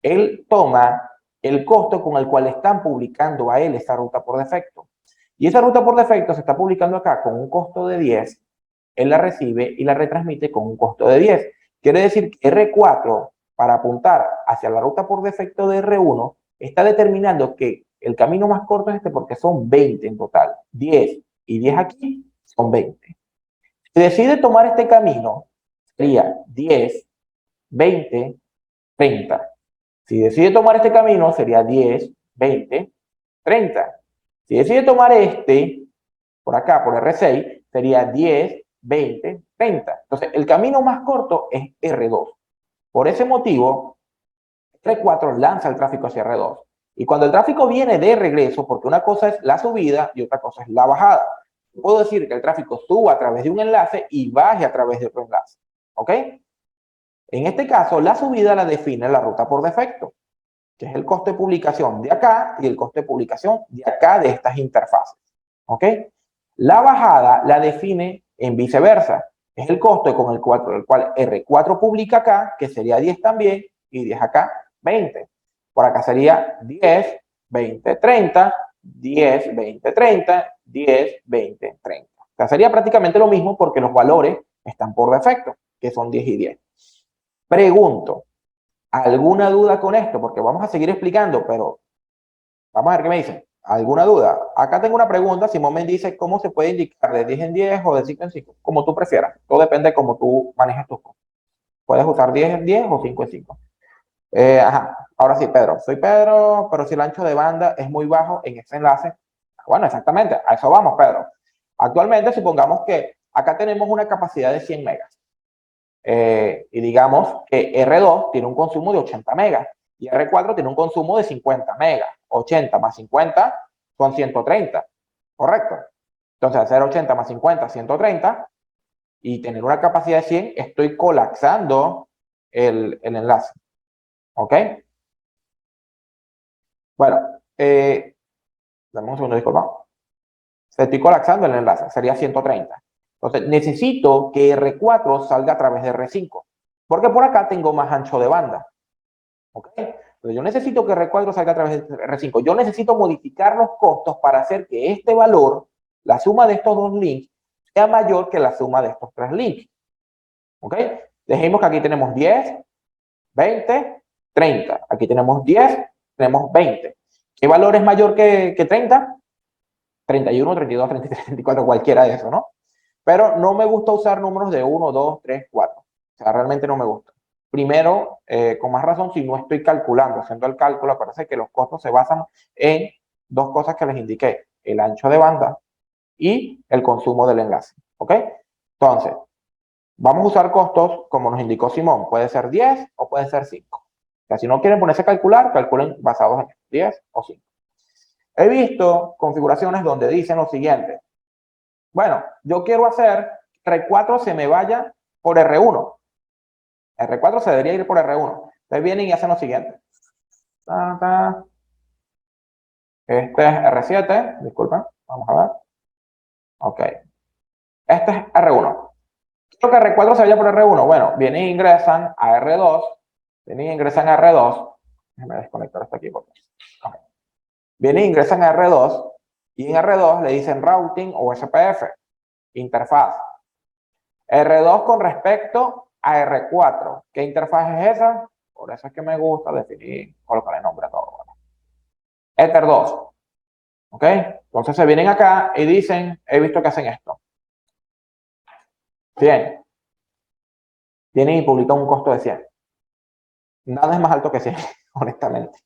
él toma el costo con el cual están publicando a él esa ruta por defecto. Y esa ruta por defecto se está publicando acá con un costo de 10, él la recibe y la retransmite con un costo de 10. Quiere decir que R4, para apuntar hacia la ruta por defecto de R1, está determinando que el camino más corto es este porque son 20 en total. 10 y 10 aquí son 20. Si decide tomar este camino, sería 10, 20, 30. Si decide tomar este camino, sería 10, 20, 30. Si decide tomar por acá, por R6, sería 10, 20, 30. Entonces, el camino más corto es R2. Por ese motivo, R4 lanza el tráfico hacia R2. Y cuando el tráfico viene de regreso, porque una cosa es la subida y otra cosa es la bajada, puedo decir que el tráfico suba a través de un enlace y baje a través de otro enlace. ¿Ok? En este caso, la subida la define la ruta por defecto, que es el costo de publicación de acá y el costo de publicación de acá de estas interfaces. ¿Ok? La bajada la define en viceversa. Es el costo con el cual R4 publica acá, que sería 10 también, y 10 acá, 20. Por acá sería 10, 20, 30, 10, 20, 30, 10, 20, 30. O sea, sería prácticamente lo mismo porque los valores están por defecto, que son 10 y 10. Pregunto, ¿alguna duda con esto? Porque vamos a seguir explicando, pero vamos a ver qué me dicen. ¿Alguna duda? Acá tengo una pregunta. Simón me dice cómo se puede indicar de 10 en 10 o de 5 en 5. Como tú prefieras. Todo depende de cómo tú manejes tus cosas. Puedes usar 10 en 10 o 5 en 5. Ahora sí, Pedro. Soy Pedro, pero si el ancho de banda es muy bajo en ese enlace. Bueno, exactamente. A eso vamos, Pedro. Actualmente, supongamos que acá tenemos una capacidad de 100 megas. Y digamos que R2 tiene un consumo de 80 megas y R4 tiene un consumo de 50 megas. 80 más 50 son 130, ¿correcto? Entonces, hacer 80 más 50, 130, y tener una capacidad de 100, estoy colapsando el enlace. ¿Ok? Bueno, dame un segundo, disculpa. Estoy colapsando el enlace, sería 130. Entonces, necesito que R4 salga a través de R5, porque por acá tengo más ancho de banda. ¿Ok? Entonces, yo necesito que R4 salga a través de R5. Yo necesito modificar los costos para hacer que este valor, la suma de estos dos links, sea mayor que la suma de estos tres links. ¿Ok? Dejemos que aquí tenemos 10, 20, 30. Aquí tenemos 10, tenemos 20. ¿Qué valor es mayor que 30? 31, 32, 33, 34, cualquiera de eso, ¿no? Pero no me gusta usar números de 1, 2, 3, 4. O sea, realmente no me gusta. Primero, con más razón, si no estoy calculando, haciendo el cálculo, parece que los costos se basan en dos cosas que les indiqué: el ancho de banda y el consumo del enlace. ¿Ok? Entonces, vamos a usar costos como nos indicó Simón. Puede ser 10 o puede ser 5. O sea, si no quieren ponerse a calcular, calculen basados en 10 o 5. He visto configuraciones donde dicen lo siguiente: bueno, yo quiero hacer que R4 se me vaya por R1. R4 se debería ir por R1. Entonces vienen y hacen lo siguiente. Este es R7, disculpen, vamos a ver. Ok. Este es R1. Quiero que R4 se vaya por R1. Bueno, vienen e ingresan a R2. Vienen e ingresan a R2. Déjenme desconectar esto aquí. Okay. Vienen e ingresan a R2. Y en R2 le dicen routing o SPF, interfaz. R2 con respecto a R4. ¿Qué interfaz es esa? Por eso es que me gusta definir, colocar el nombre a todo. Ether 2. ¿Ok? Entonces se vienen acá y dicen, he visto que hacen esto. Bien. Vienen y publican un costo de 100. Nada es más alto que 100, honestamente.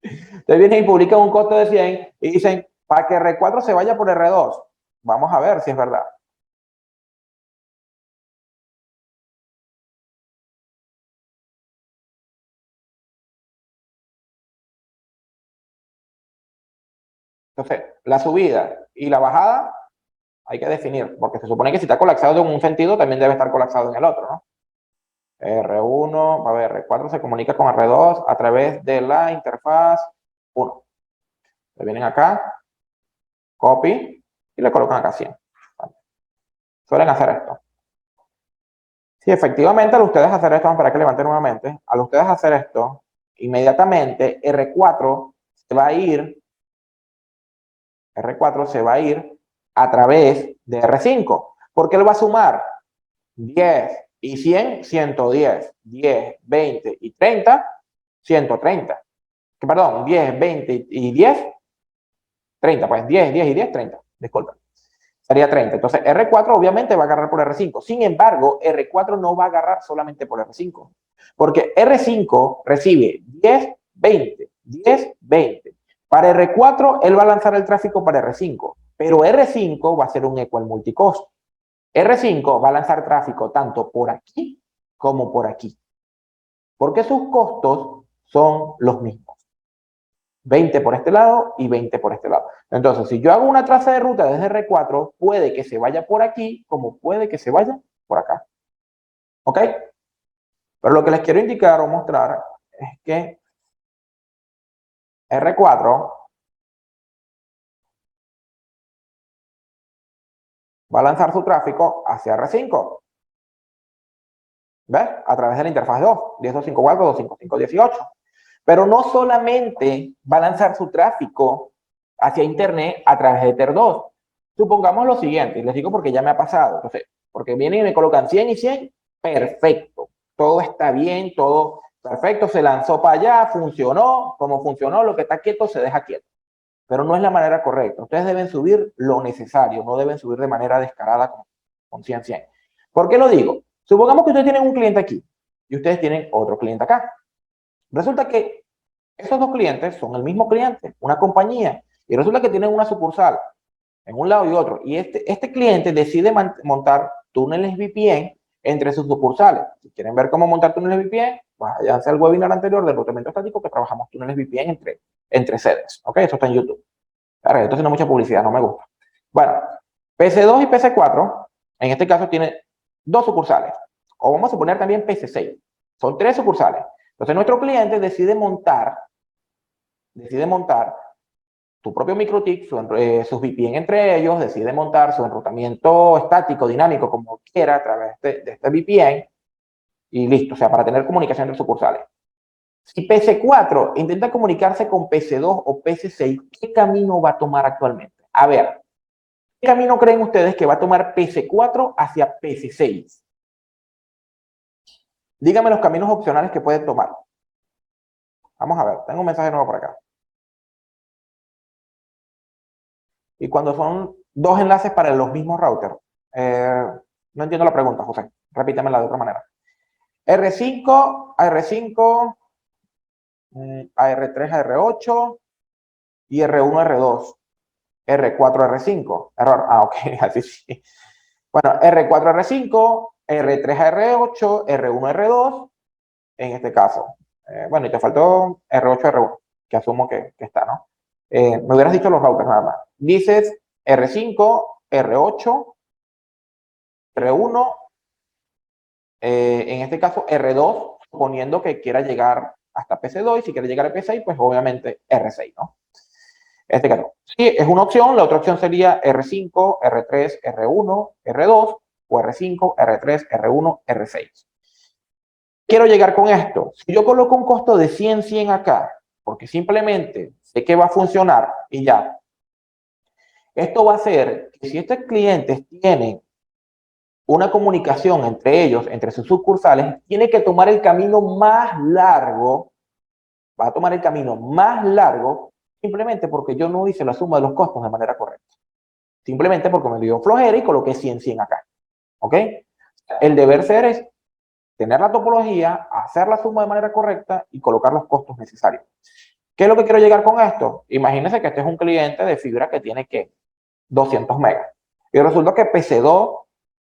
Entonces vienen y publican un costo de 100 y dicen, para que R4 se vaya por R2. Vamos a ver si es verdad. Entonces, la subida y la bajada hay que definir, porque se supone que si está colapsado en un sentido, también debe estar colapsado en el otro, ¿no? R1, a ver, R4 se comunica con R2 a través de la interfaz 1. Le vienen acá, copy, y le colocan acá 100. Vale. Suelen hacer esto. Si efectivamente al ustedes hacer esto, para que levanten nuevamente, al ustedes hacer esto, inmediatamente R4 se va a ir, R4 se va a ir a través de R5, porque él va a sumar 10 y 100, 110, 10, 20 y 30, 130. Perdón, 10, 20 y 10, 30, pues 10, 10 y 10, 30, disculpa. Sería 30. Entonces R4 obviamente va a agarrar por R5. Sin embargo, R4 no va a agarrar solamente por R5. Porque R5 recibe 10, 20, 10, 20. Para R4, él va a lanzar el tráfico para R5. Pero R5 va a ser un equal multicost. R5 va a lanzar tráfico tanto por aquí como por aquí. Porque sus costos son los mismos. 20 por este lado y 20 por este lado. Entonces, si yo hago una traza de ruta desde R4, puede que se vaya por aquí, como puede que se vaya por acá. ¿Ok? Pero lo que les quiero indicar o mostrar es que R4 va a lanzar su tráfico hacia R5. ¿Ves? A través de la interfaz 2, 10.254, 255.18. Pero no solamente va a lanzar su tráfico hacia Internet a través de Ether 2. Supongamos lo siguiente, y les digo porque ya me ha pasado. Entonces, porque vienen y me colocan 100 y 100, perfecto. Todo está bien, todo perfecto, se lanzó para allá, funcionó, como funcionó, lo que está quieto se deja quieto. Pero no es la manera correcta. Ustedes deben subir lo necesario, no deben subir de manera descarada con 100, 100. ¿Por qué lo digo? Supongamos que ustedes tienen un cliente aquí y ustedes tienen otro cliente acá. Resulta que esos dos clientes son el mismo cliente, una compañía, y resulta que tienen una sucursal en un lado y otro. Y este cliente decide montar túneles VPN entre sus sucursales. Si quieren ver cómo montar túneles VPN, váyanse al webinar anterior del enrutamiento estático que trabajamos túneles VPN entre sedes. ¿Ok? Eso está en YouTube. Claro, esto tiene mucha publicidad, no me gusta. Bueno, PC2 y PC4, en este caso, tienen dos sucursales. O vamos a poner también PC6. Son tres sucursales. Entonces, nuestro cliente decide montar tu propio MikroTik, sus VPN entre ellos, decide montar su enrutamiento estático, dinámico, como quiera, a través de este VPN, y listo, o sea, para tener comunicación entre sucursales. Si PC4 intenta comunicarse con PC2 o PC6, ¿qué camino va a tomar actualmente? A ver, ¿qué camino creen ustedes que va a tomar PC4 hacia PC6? Díganme los caminos opcionales que pueden tomar. Vamos a ver, tengo un mensaje nuevo por acá. Y cuando son dos enlaces para los mismos routers. No entiendo la pregunta, José. Repítemela de otra manera. R5, AR5, AR3, AR8 y R1, R2. R4, R5. Error. Ah, ok, así sí. Bueno, R4, R5, R3, R8, R1, R2, en este caso. Bueno, y te faltó R8, R1, que asumo que está, ¿no? Me hubieras dicho los routers nada más. Dices R5, R8, R1, en este caso R2, suponiendo que quiera llegar hasta PC2 y si quiere llegar a PC6, pues obviamente R6, ¿no? En este caso, sí, es una opción. La otra opción sería R5, R3, R1, R2 o R5, R3, R1, R6. Quiero llegar con esto. Si yo coloco un costo de 100, 100 acá, porque simplemente sé que va a funcionar y ya, esto va a hacer que si estos clientes tienen una comunicación entre ellos, entre sus sucursales, tiene que tomar el camino más largo, va a tomar el camino más largo, simplemente porque yo no hice la suma de los costos de manera correcta. Simplemente porque me dio flojera y coloqué 100, 100 acá. ¿Ok? El deber ser es tener la topología, hacer la suma de manera correcta y colocar los costos necesarios. ¿Qué es lo que quiero llegar con esto? Imagínense que este es un cliente de fibra que tiene, ¿qué? 200 megas. Y resulta que PC2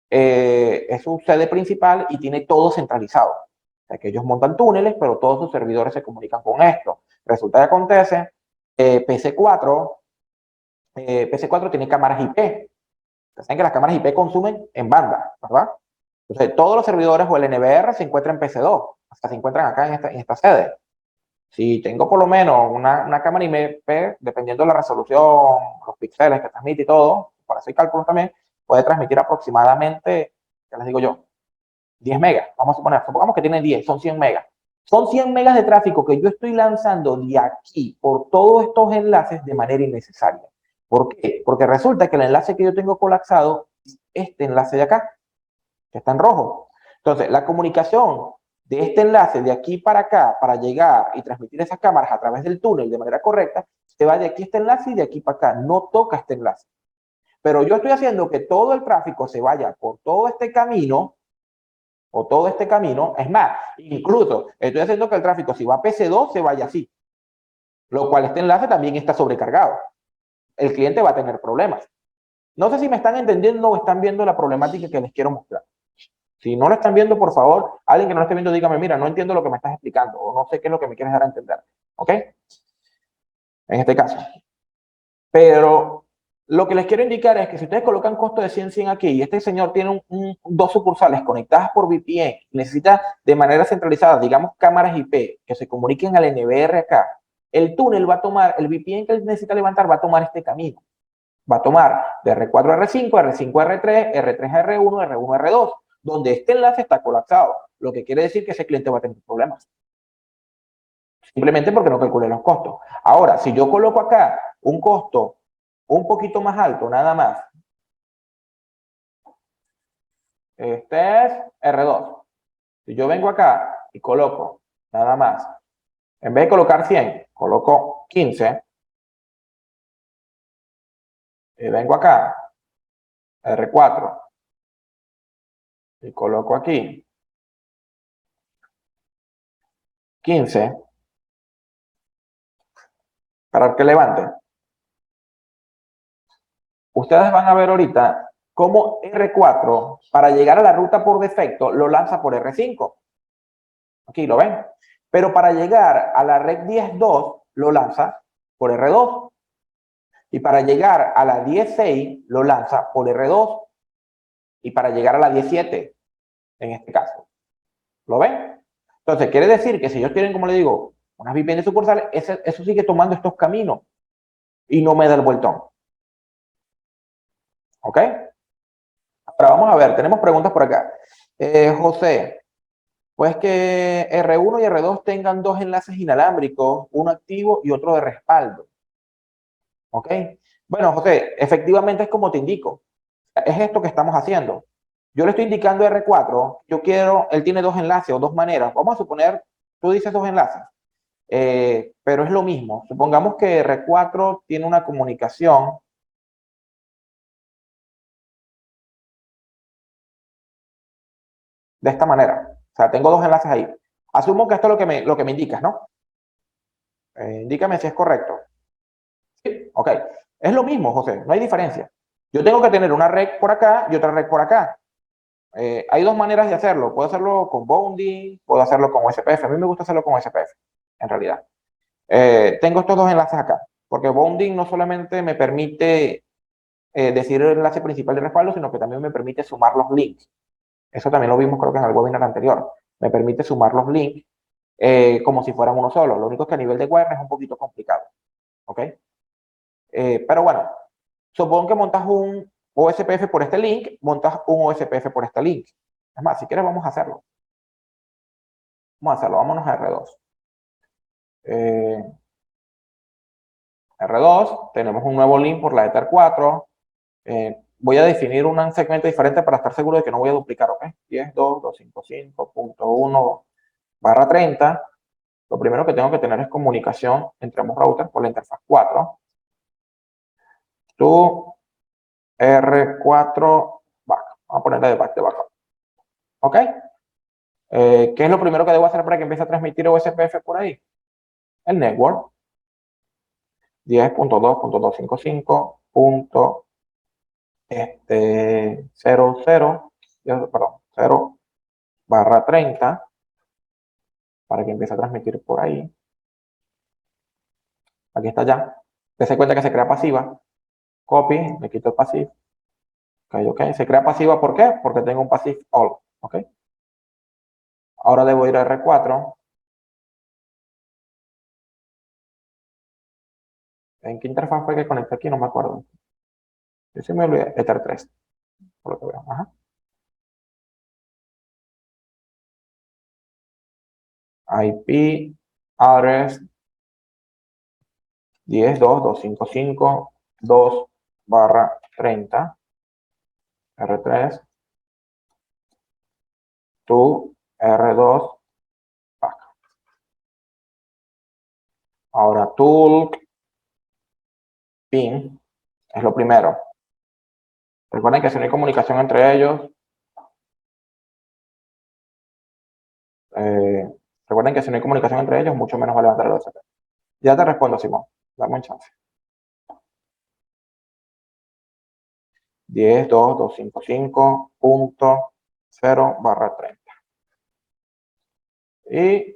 es su sede principal y tiene todo centralizado. O sea, que ellos montan túneles, pero todos sus servidores se comunican con esto. Resulta que acontece, PC4 tiene cámaras IP. Saben que las cámaras IP consumen en banda, ¿verdad? Entonces, todos los servidores o el NVR se encuentran en PC2, hasta se encuentran acá en esta sede. Si tengo por lo menos una cámara IP, dependiendo de la resolución, los píxeles que transmite y todo, para hacer cálculos también, puede transmitir aproximadamente, ya les digo yo, 10 megas. Vamos a suponer, supongamos que tiene 10, son 100 megas. Son 100 megas de tráfico que yo estoy lanzando de aquí por todos estos enlaces de manera innecesaria. ¿Por qué? Porque resulta que el enlace que yo tengo colapsado es este enlace de acá, que está en rojo. Entonces, la comunicación de este enlace de aquí para acá, para llegar y transmitir esas cámaras a través del túnel de manera correcta, se va de aquí a este enlace y de aquí para acá. No toca este enlace. Pero yo estoy haciendo que todo el tráfico se vaya por todo este camino, o todo este camino. Es más, incluso estoy haciendo que el tráfico, si va a PC2, se vaya así. Lo cual este enlace también está sobrecargado. El cliente va a tener problemas. No sé si me están entendiendo o están viendo la problemática que les quiero mostrar. Si no lo están viendo, por favor, alguien que no lo esté viendo, dígame, mira, no entiendo lo que me estás explicando o no sé qué es lo que me quieres dar a entender. ¿Ok? En este caso. Pero lo que les quiero indicar es que si ustedes colocan costo de 100, 100 aquí y este señor tiene dos sucursales conectadas por VPN, necesita de manera centralizada, digamos, cámaras IP que se comuniquen al NVR acá, el túnel va a tomar, el VPN que él necesita levantar va a tomar este camino. Va a tomar de R4 a R5, R5 a R3, R3 a R1, R1 a R2, donde este enlace está colapsado, lo que quiere decir que ese cliente va a tener problemas. Simplemente porque no calculé los costos. Ahora, si yo coloco acá un costo un poquito más alto, nada más, este es R2. Si yo vengo acá y coloco nada más, en vez de colocar 100, coloco 15, y vengo acá, R4, y coloco aquí 15, para que levante. Ustedes van a ver ahorita cómo R4, para llegar a la ruta por defecto, lo lanza por R5. Aquí lo ven. Pero para llegar a la red 10.2, lo lanza por R2. Y para llegar a la 10.6, lo lanza por R2. Y para llegar a la 17, en este caso. ¿Lo ven? Entonces, quiere decir que si ellos tienen, como le digo, unas VPN sucursales, eso sigue tomando estos caminos. Y no me da el vueltón. ¿Ok? Ahora vamos a ver, tenemos preguntas por acá. José, Pues que R1 y R2 tengan dos enlaces inalámbricos, uno activo y otro de respaldo. ¿Ok? Bueno, José, efectivamente es como te indico. Es esto que estamos haciendo. Yo le estoy indicando R4, yo quiero, él tiene dos enlaces o dos maneras. Vamos a suponer, tú dices dos enlaces, pero es lo mismo. Supongamos que R4 tiene una comunicación de esta manera. O sea, tengo dos enlaces ahí. Asumo que esto es lo que me indicas, ¿no? Indícame si es correcto. Sí, ok. Es lo mismo, José, no hay diferencia. Yo tengo que tener una red por acá y otra red por acá. Hay dos maneras de hacerlo. Puedo hacerlo con bounding, puedo hacerlo con USPF. A mí me gusta hacerlo con USPF, en realidad. Tengo estos dos enlaces acá, porque bounding no solamente me permite decir el enlace principal de respaldo, sino que también me permite sumar los links. Eso también lo vimos creo que en el webinar anterior. Me permite sumar los links como si fueran uno solo. Lo único es que a nivel de web es un poquito complicado. ¿Ok? Pero bueno, supongo que montas un OSPF por este link, montas un OSPF por este link. Es más, si quieres vamos a hacerlo. Vamos a hacerlo, vámonos a R2. R2, tenemos un nuevo link por la Ether 4. Voy a definir un segmento diferente para estar seguro de que no voy a duplicar, ¿ok? 10.2.255.1/30. Lo primero que tengo que tener es comunicación entre ambos routers por la interfaz 4. Tu R4 back. Vamos a ponerle de back de backup. ¿Ok? ¿Qué es lo primero que debo hacer para que empiece a transmitir OSPF por ahí? El network. 0.2.255.0/30 para que empiece a transmitir por ahí. Aquí está ya. Dese cuenta que se crea pasiva. Copy, le quito el passive. Ok. Se crea pasiva, ¿por qué? Porque tengo un passive all. Ok. Ahora debo ir a R4. ¿En qué interfaz fue que conecté aquí? No me acuerdo. Yo sí me olvidé. Ether 3. Por lo que veo. Ajá. IP address 10.2.255.2/30 R3 to R2 back. Ahora tool pin es lo primero. Recuerden que si no hay comunicación entre ellos, mucho menos va a levantar el OSP. Ya te respondo, Simón. Dame un chance. 10.2.255.0/30. Y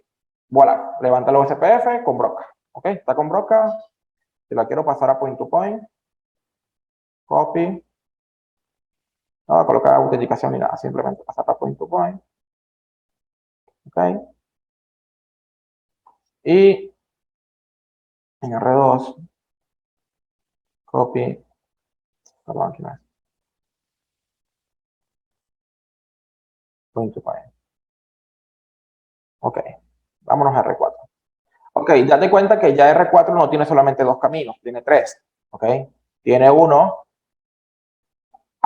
voilà, levanta el OSPF con broca. ¿Ok? Está con broca. Si la quiero pasar a point to point, copy. No voy a colocar autenticación ni nada, simplemente pasar a point to point. ¿Ok? Y en R2, copy. Perdón, aquí no es. Point to point. Ok, vámonos a R4. Ok, date cuenta que ya R4 no tiene solamente dos caminos, tiene tres. Ok, tiene uno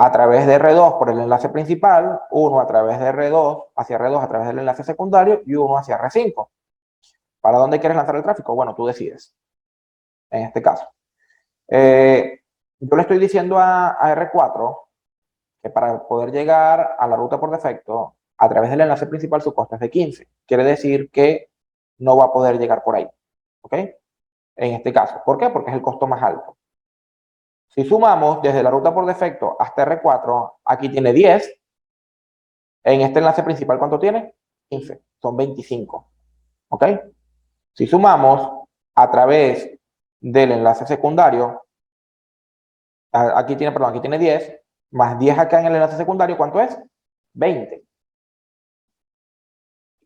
a través de R2 por el enlace principal, uno a través de R2 hacia R2 a través del enlace secundario y uno hacia R5. ¿Para dónde quieres lanzar el tráfico? Bueno, tú decides. En este caso. Yo le estoy diciendo a R4 que para poder llegar a la ruta por defecto a través del enlace principal su costo es de 15. Quiere decir que no va a poder llegar por ahí. ¿Ok? En este caso. ¿Por qué? Porque es el costo más alto. Si sumamos desde la ruta por defecto hasta R4, aquí tiene 10. En este enlace principal, ¿cuánto tiene? 15. Son 25. ¿Ok? Si sumamos a través del enlace secundario, aquí tiene 10, más 10 acá en el enlace secundario, ¿cuánto es? 20.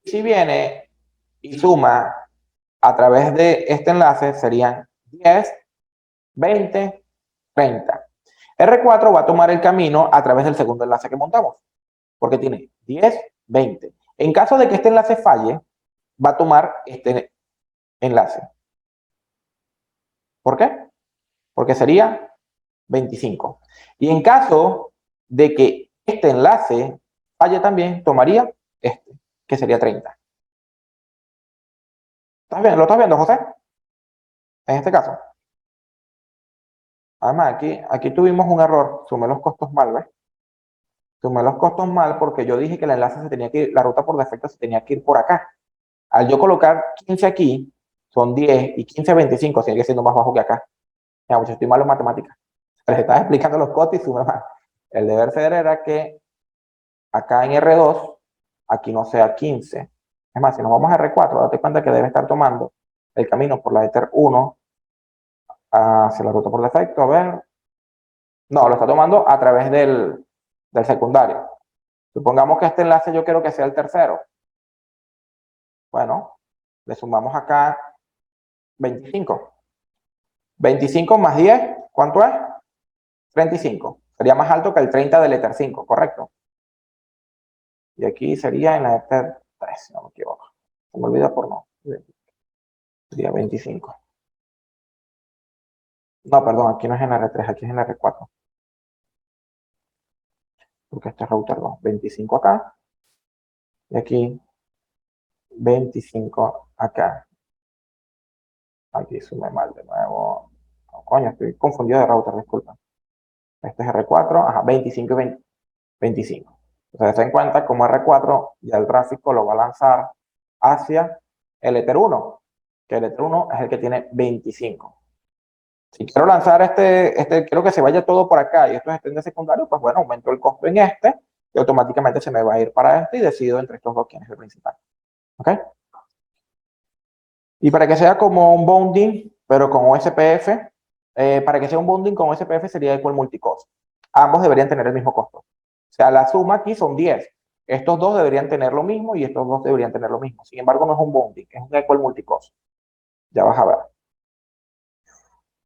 Si viene y suma a través de este enlace, serían 10, 20, 30. R4 va a tomar el camino a través del segundo enlace que montamos, porque tiene 10, 20. En caso de que este enlace falle, va a tomar este enlace. ¿Por qué? Porque sería 25. Y en caso de que este enlace falle también, tomaría este, que sería 30. ¿Estás bien? ¿Lo estás viendo, José? En este caso. Además, aquí tuvimos un error. Sumé los costos mal, ¿ves? Sumé los costos mal porque yo dije que el enlace se tenía que ir, la ruta por defecto se tenía que ir por acá. Al yo colocar 15 aquí, son 10 y 15, 25, sigue siendo más bajo que acá. Ya, muchachos, estoy malo en matemáticas. Les estaba explicando los costos y sumé mal. El deber ser era que acá en R2, aquí no sea 15. Es más, si nos vamos a R4, date cuenta que debe estar tomando el camino por la Ether 1 hacia la ruta por defecto. A ver. No, lo está tomando a través del secundario. Supongamos que este enlace yo quiero que sea el tercero. Bueno, le sumamos acá 25. 25 más 10, ¿cuánto es? 35. Sería más alto que el 30 del Ether 5, ¿correcto? Y aquí sería en la Ether 3, si no me equivoco. Se me olvida por no. Sería 25. No, perdón, aquí no es en la R3, aquí es en la R4. Porque este es router 2. 25 acá. Y aquí 25 acá. Aquí sumé mal de nuevo. No, coño, estoy confundido de router, disculpa. Este es R4, ajá, 25 y 20, 25. Entonces, ten en cuenta como R4 ya el tráfico lo va a lanzar hacia el Ether 1, que el Ether 1 es el que tiene 25. Si quiero lanzar quiero que se vaya todo por acá y estos estén de secundario, pues bueno, aumento el costo en este y automáticamente se me va a ir para este y decido entre estos dos quién es el principal. ¿Ok? Y para que sea como un bounding, pero con OSPF, para que sea un bounding con OSPF sería equal multicost. Ambos deberían tener el mismo costo. O sea, la suma aquí son 10. Estos dos deberían tener lo mismo y estos dos deberían tener lo mismo. Sin embargo, no es un bounding, es un equal multicost. Ya vas a ver.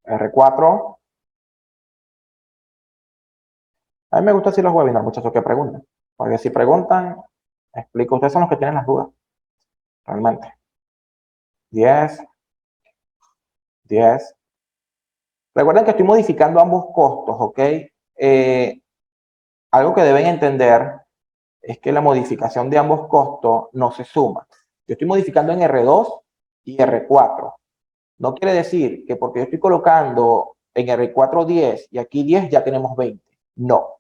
R4. A mí me gusta así los webinars, muchachos, que pregunten. Porque si preguntan, explico. Ustedes son los que tienen las dudas. Realmente. 10. 10. Recuerden que estoy modificando ambos costos, ¿ok? Algo que deben entender es que la modificación de ambos costos no se suma. Yo estoy modificando en R2 y R4. No quiere decir que porque yo estoy colocando en R4 10 y aquí 10 ya tenemos 20. No.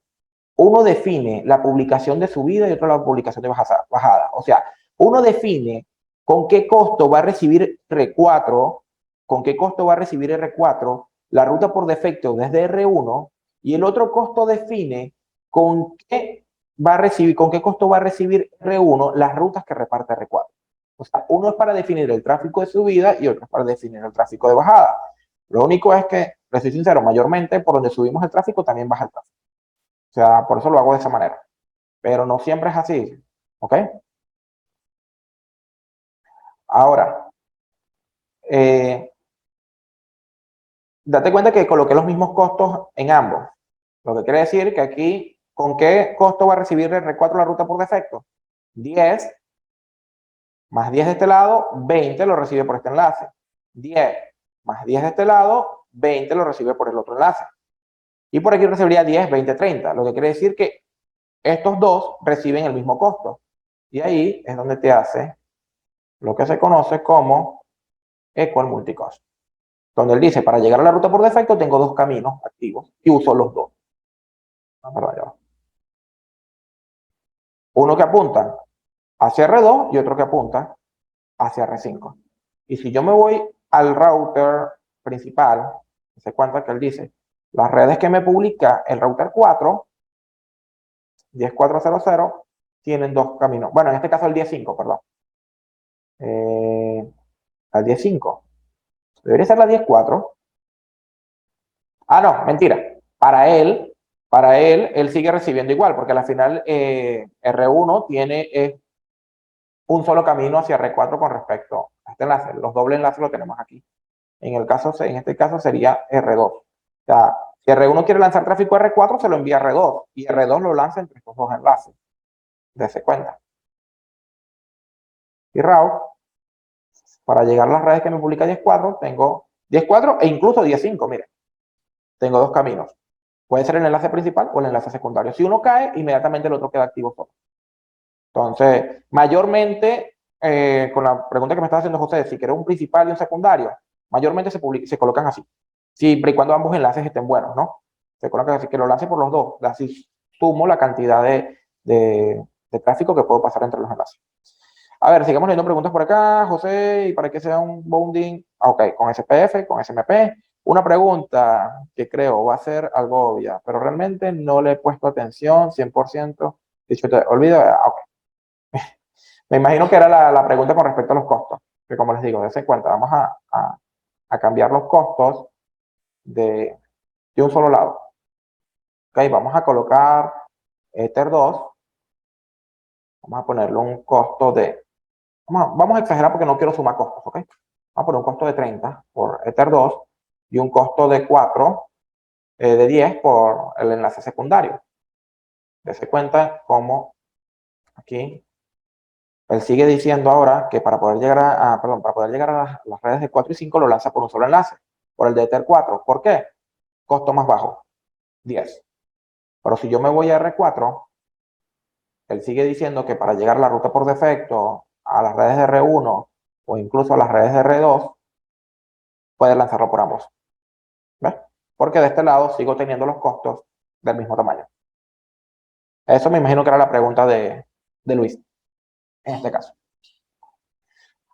Uno define la publicación de subida y otro la publicación de bajada. O sea, uno define con qué costo va a recibir R4, con qué costo va a recibir R4 la ruta por defecto desde R1 y el otro costo define con qué va a recibir, con qué costo va a recibir R1 las rutas que reparte R4. O sea, uno es para definir el tráfico de subida y otro es para definir el tráfico de bajada. Lo único es que, les soy sincero, mayormente por donde subimos el tráfico también baja el tráfico. O sea, por eso lo hago de esa manera. Pero no siempre es así. ¿Ok? Ahora, date cuenta que coloqué los mismos costos en ambos. Lo que quiere decir que aquí, ¿con qué costo va a recibir el R4 la ruta por defecto? 10 más 10 de este lado, 20 lo recibe por este enlace. 10 más 10 de este lado, 20 lo recibe por el otro enlace. Y por aquí recibiría 10, 20, 30. Lo que quiere decir que estos dos reciben el mismo costo. Y ahí es donde te hace lo que se conoce como equal multicost. Donde él dice, para llegar a la ruta por defecto tengo dos caminos activos y uso los dos. Uno que apunta hacia R2 y otro que apunta hacia R5. Y si yo me voy al router principal, se cuenta que él dice, las redes que me publica el router 4, 10400, tienen dos caminos. Bueno, en este caso el 105, perdón. Al 105. Debería ser la 104. Ah, no, mentira. Él sigue recibiendo igual, porque al final R1 tiene un solo camino hacia R4 con respecto a este enlace. Los dobles enlaces lo tenemos aquí. En este caso sería R2. O sea, si R1 quiere lanzar tráfico a R4, se lo envía a R2 y R2 lo lanza entre estos dos enlaces. Dese cuenta. y route. Para llegar a las redes que me publica 10.4, tengo 10.4 e incluso 10.5, miren. Tengo dos caminos. Puede ser el enlace principal o el enlace secundario. Si uno cae, inmediatamente el otro queda activo solo. Entonces, mayormente, con la pregunta que me está haciendo José, si quieres un principal y un secundario, mayormente se colocan así. Siempre y cuando ambos enlaces estén buenos, ¿no? Se colocan así, que lo lance por los dos. Así sumo la cantidad de tráfico que puedo pasar entre los enlaces. A ver, sigamos leyendo preguntas por acá, José, ¿y para qué sea un bounding? Ok, con SPF, con SMP. Una pregunta que creo va a ser algo obvia, pero realmente no le he puesto atención 100%. Dicho, te olvido, ok. Me imagino que era la pregunta con respecto a los costos, que como les digo, dense cuenta, vamos a cambiar los costos de un solo lado. Ok, vamos a colocar Ether 2, vamos a ponerle un costo de, vamos a exagerar porque no quiero sumar costos, ok. Vamos a poner un costo de 30 por Ether 2 y un costo de 4, de 10 por el enlace secundario. Dense cuenta cómo aquí él sigue diciendo ahora que para poder llegar para poder llegar a las redes de 4 y 5 lo lanza por un solo enlace, por el de Ether 4. ¿Por qué? Costo más bajo, 10. Pero si yo me voy a R4, él sigue diciendo que para llegar a la ruta por defecto, a las redes de R1 o incluso a las redes de R2, puede lanzarlo por ambos. ¿Ves? Porque de este lado sigo teniendo los costos del mismo tamaño. Eso me imagino que era la pregunta de Luis, en este caso.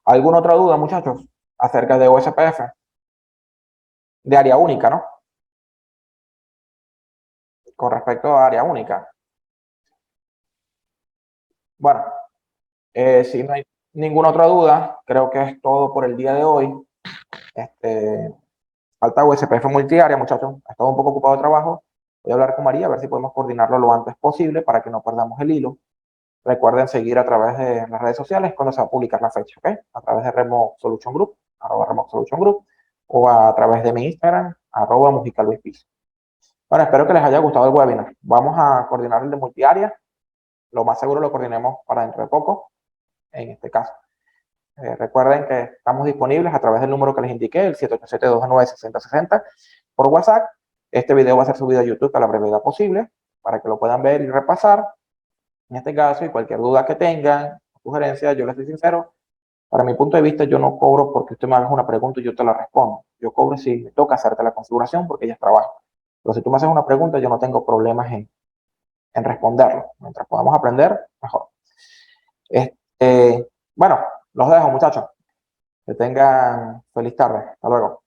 ¿Alguna otra duda, muchachos, acerca de OSPF? De área única, ¿no? Con respecto a área única. Bueno, si no hay ninguna otra duda, creo que es todo por el día de hoy. Falta USPF multiárea, muchachos. He estado un poco ocupado de trabajo. Voy a hablar con María a ver si podemos coordinarlo lo antes posible para que no perdamos el hilo. Recuerden seguir a través de las redes sociales cuando se va a publicar la fecha, ¿ok? A través de Remote Solution Group, @Remote Solution Group, o a través de mi Instagram, @MusicalLuisPiz. Bueno, espero que les haya gustado el webinar. Vamos a coordinar el de multiárea. Lo más seguro lo coordinemos para dentro de poco, en este caso. Recuerden que estamos disponibles a través del número que les indiqué, el 787-229-6060, por WhatsApp. Este video va a ser subido a YouTube a la brevedad posible para que lo puedan ver y repasar. En este caso, y cualquier duda que tengan, sugerencia, yo les soy sincero. Para mi punto de vista, yo no cobro porque usted me haga una pregunta y yo te la respondo. Yo cobro si me toca hacerte la configuración porque ya es trabajo. Pero si tú me haces una pregunta, yo no tengo problemas en responderlo. Mientras podamos aprender, mejor. Bueno, los dejo, muchachos. Que tengan feliz tarde. Hasta luego.